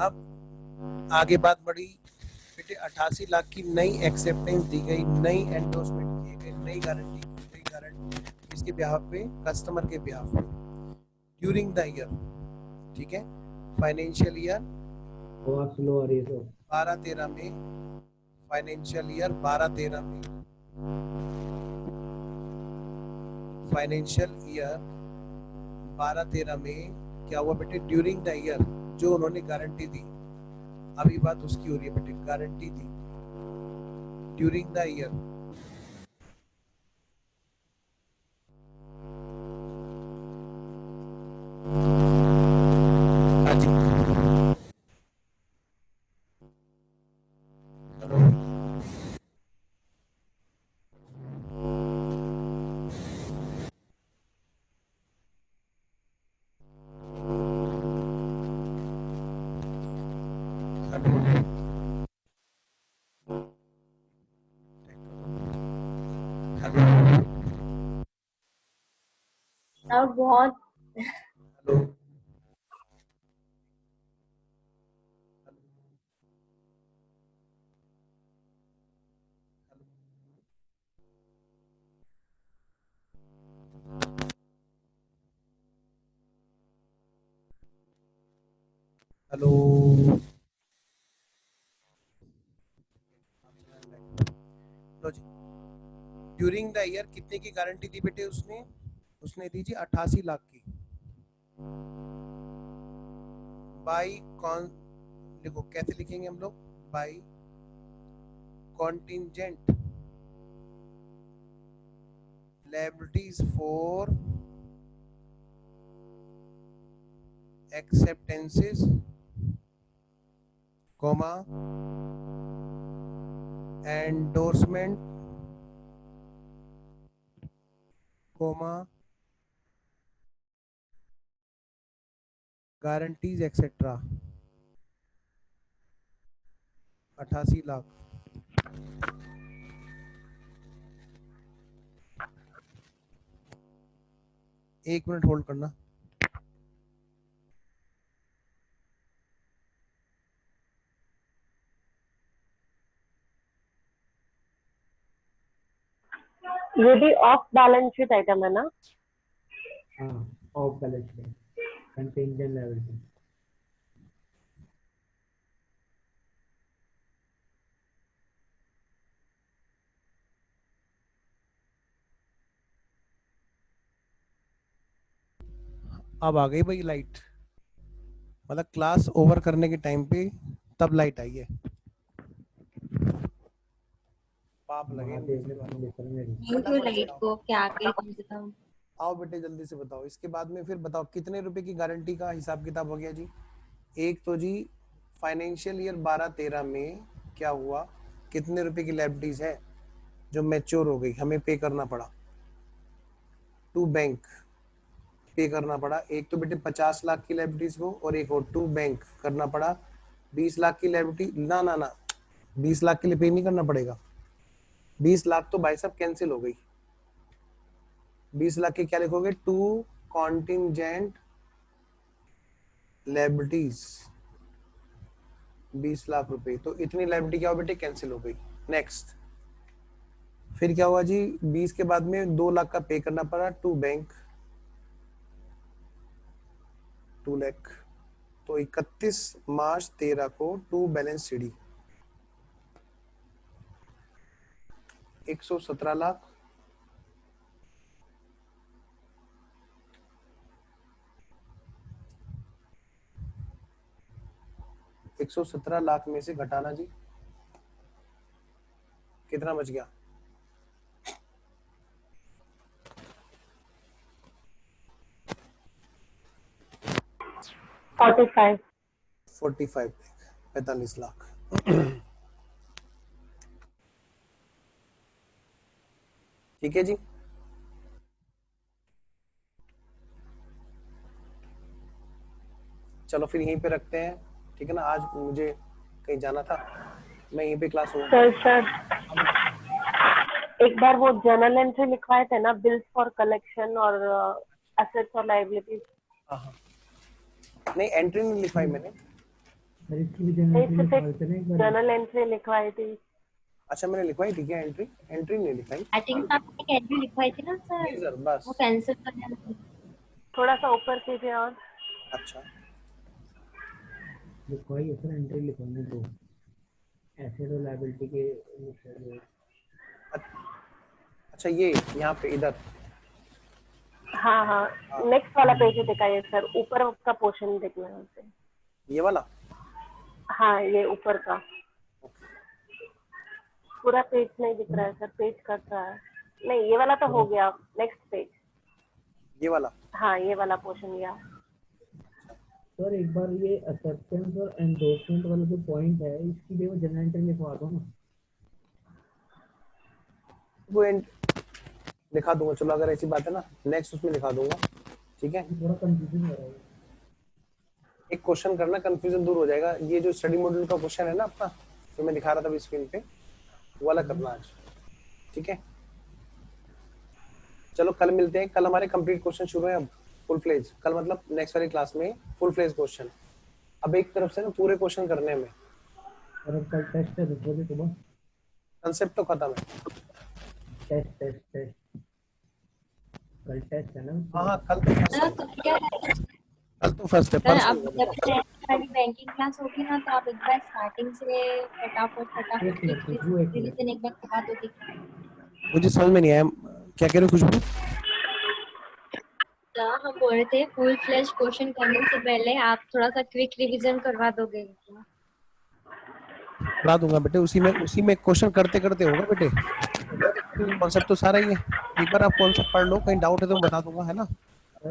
S1: अब आगे बात बढ़ी बेटे, 88 लाख की नई एक्सेप्टेंस दी गई, नई एंडोर्समेंट किए गए, नई गारंटी की गई, गारंटी किसके बिहाफ पे, कस्टमर के बिहाफ पे, ड्यूरिंग द ईयर, ठीक है, फाइनेंशियल ईयर
S2: बहुत स्लो आ रही है सर।
S1: 12-13 में, फाइनेंशियल ईयर 12-13 में, फाइनेंशियल ईयर 12-13 में क्या हुआ बेटे, ड्यूरिंग द ईयर जो उन्होंने गारंटी दी, अभी बात उसकी हो रही है बेटे, गारंटी दी ड्यूरिंग द ईयर, हाँ जी, हेलो हेलो हेलो
S3: अब बहुत
S1: हेलो, हेलो, लो जी, ड्यूरिंग द ईयर कितने की गारंटी दी बेटे उसने, उसने दी जी 88 लाख की, बाई कौन, देखो कैसे लिखेंगे हम लोग, by contingent liabilities for acceptances, comma, endorsement, comma, guarantees etc. 88 lakh. एक मिनट होल्ड करना।
S4: ये भी ऑफ बैलेंस शीट आइटम है ना?
S2: हाँ, of balance sheet contingent liability.
S1: अब आ गई भाई लाइट, मतलब क्लास ओवर करने के टाइम पे तब लाइट आई है। पाप लगे इन
S2: महादेव
S1: बिजली वालों को।
S3: थैंक यू लाइट को क्या आ गई कम से कम।
S1: आओ बेटे जल्दी से बताओ, इसके बाद में फिर बताओ कितने रुपए की गारंटी का हिसाब किताब हो गया जी। एक तो जी फाइनेंशियल ईयर 12-13 में क्या हुआ, कितने रुपए की लायबिलिटीज है जो मैच्योर हो गई, हमें पे करना पड़ा टू बैंक, पे करना पड़ा। एक तो बेटे 50 लाख की लायबिलिटीज को, और एक और टू बैंक करना पड़ा 20 लाख की लायबिलिटी। ना ना ना, 20 लाख के लिए पे नहीं करना पड़ेगा, 20 लाख तो भाई साहब कैंसिल हो गई। 20 लाख के क्या लिखोगे, टू कॉन्टिंजेंट लायबिलिटीज 20 लाख रुपए, तो इतनी लायबिलिटी क्या हो बेटे कैंसिल हो गई। नेक्स्ट फिर क्या हुआ जी, 20 के बाद में 2 लाख का पे करना पड़ा टू बैंक 2 लाख, तो 31 मार्च 13 को टू बैलेंस सीडी 117 लाख, $117 में से घटाना जी, कितना बच गया,
S4: $45।
S1: 45 लाख। ठीक है जी। चलो फिर यहीं पे रखते हैं, ठीक है ना, आज मुझे कहीं जाना था, मैं यहीं पे क्लास होगा।
S4: सर एक बार वो जर्नल एंट्री लिखवाए थे ना, बिल्स फॉर कलेक्शन और एसेट्स और लायबिलिटीज।
S1: हाँ नहीं एंट्री नहीं लिखवाई मैंने।
S2: सर इसकी भी
S4: जर्नल एंट्री लिखवाई थी।
S1: अच्छा मैंने लिखवाई थी क्या एंट्री, एंट्री नहीं लिखवाई।
S3: आई थिंक आपने एक एंट्री लिखवाई थी ना
S1: नहीं
S3: सर,
S1: सर बस।
S3: वो कैंसिल करना था।
S4: थोड़ा सा ऊपर कीजिए और।
S1: अच्छा
S2: लिखवाई है सर, एंट्री लिखवाने दो एसेट और लायबिलिटी के।
S1: अच्छा ये यहाँ पे इधर,
S4: हाँ हाँ नेक्स्ट वाला पेज दिखाइए सर, ऊपर का पोर्शन देखना है उसे।
S1: ये वाला,
S4: हाँ ये ऊपर का पूरा पेज नहीं दिख रहा है सर, पेज कट रहा है। नहीं ये वाला तो हो गया, नेक्स्ट पेज।
S1: ये वाला,
S4: हाँ ये वाला पोर्शन या।
S2: सर एक बार ये एक्सेप्टेंस और एंडोर्समेंट वाला जो पॉइंट है इसकी भी वो जनरल एंट्री लिखवा दो ना।
S1: वो लिखा दूंगा, चलो अगर ऐसी बात है ना नेक्स्ट उसमें लिखा दूंगा, ठीक है।
S2: थोड़ा कंफ्यूजन हो रहा है।
S1: एक क्वेश्चन करना, कंफ्यूजन दूर हो जाएगा। ये जो स्टडी मॉड्यूल का क्वेश्चन है ना अपना, जो मैं दिखा रहा था अभी स्क्रीन पे, वो वाला करना आज, ठीक है। चलो कल मिलते हैं, कल हमारे कंप्लीट क्वेश्चन शुरू है अब फुल फ्लेज, कल मतलब नेक्स्ट वाली क्लास में फुल फ्लेज क्वेश्चन। अब एक तरफ से ना पूरे क्वेश्चन करने में,
S2: और अब कल टेस्ट है दोपहर सुबह।
S1: कंसेप्ट तो खत्म है।
S2: टेस्ट कल टेस्ट है ना।
S1: हाँ कल तो
S3: सर
S1: फर्स्ट
S3: तो
S1: है,
S3: क्या
S1: कल तो फर्स्ट है,
S3: सर, अब
S1: परसों
S3: जब नेक्स्ट वाली बैंकिंग क्लास होगी ना, तो आप एक बार स्टार्टिंग से फटाफट
S2: एक मिनट खुशबू, एक मिनट
S3: रिवीजन एक बार करा दो।
S1: मुझे समझ में नहीं आया क्या कह रहे हो खुशबू।
S3: जहाँ हम बोल रहे थे फुल फ्लैश क्वेश्चन करने से पहले आप थोड़ा सा क्विक रिवीजन करवा दोगे क्या?
S1: करा दूंगा बेटे, उसी में क्वेश्चन करते करते होगा बेटे, कॉन्सेप्ट तो सारा ही है। एक बार आप कॉन्सेप्ट पढ़ लो, कहीं डाउट है तो मैं बता दूंगा, है ना।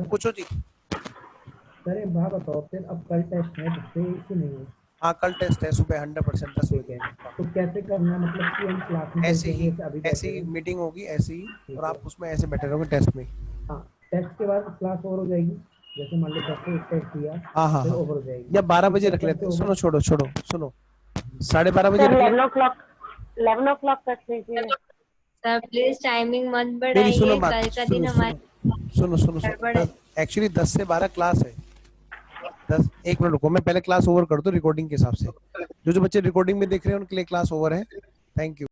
S1: पूछो जी।
S2: सर एक बात बताओ फिर, अब कल टेस्ट है जिससे कि नहीं है।
S1: हाँ कल टेस्ट है सुबह 100% 10
S2: ठीक
S1: बजे।
S2: है, तो कैसे करना, मतलब कि हम क्लास में
S1: ऐसे ही
S2: बैठेंगे, अभी
S1: ऐसे
S2: बैठे
S1: ही
S2: हैं।
S1: मीटिंग होगी ऐसे ही,
S2: ठीक
S1: और
S2: है।
S1: आप उसमें ऐसे बैठे रहोगे टेस्ट में।
S2: हाँ, टेस्ट के बाद क्लास ओवर हो जाएगी। जैसे मान लो 10 से एक टेस्ट दिया,
S1: हाँ हाँ
S2: फिर
S1: हाँ,
S2: ओवर हो जाएगी।
S1: या 12 बजे
S2: इस
S1: रख
S2: तरह
S1: लेते
S2: से
S1: हैं,
S2: होगा।
S1: सुनो सुनो 12:30 बजे
S4: सर
S1: रख लेते
S4: 11 o'clock तक कीजिए।
S3: सर प्लीज टाइमिंग मत
S1: मेरी सुनो
S3: बढ़ाइए,
S1: बात,
S3: कल का दिन हमारे
S1: सुनो
S3: गड़बड़ है।
S1: एक्चुअली 10 से 12 क्लास है। 1 मिनट रुको, मैं पहले क्लास ओवर कर दूं रिकॉर्डिंग के हिसाब से। जो बच्चे रिकॉर्डिंग में देख रहे हैं उनके लिए क्लास ओवर है। Thank you.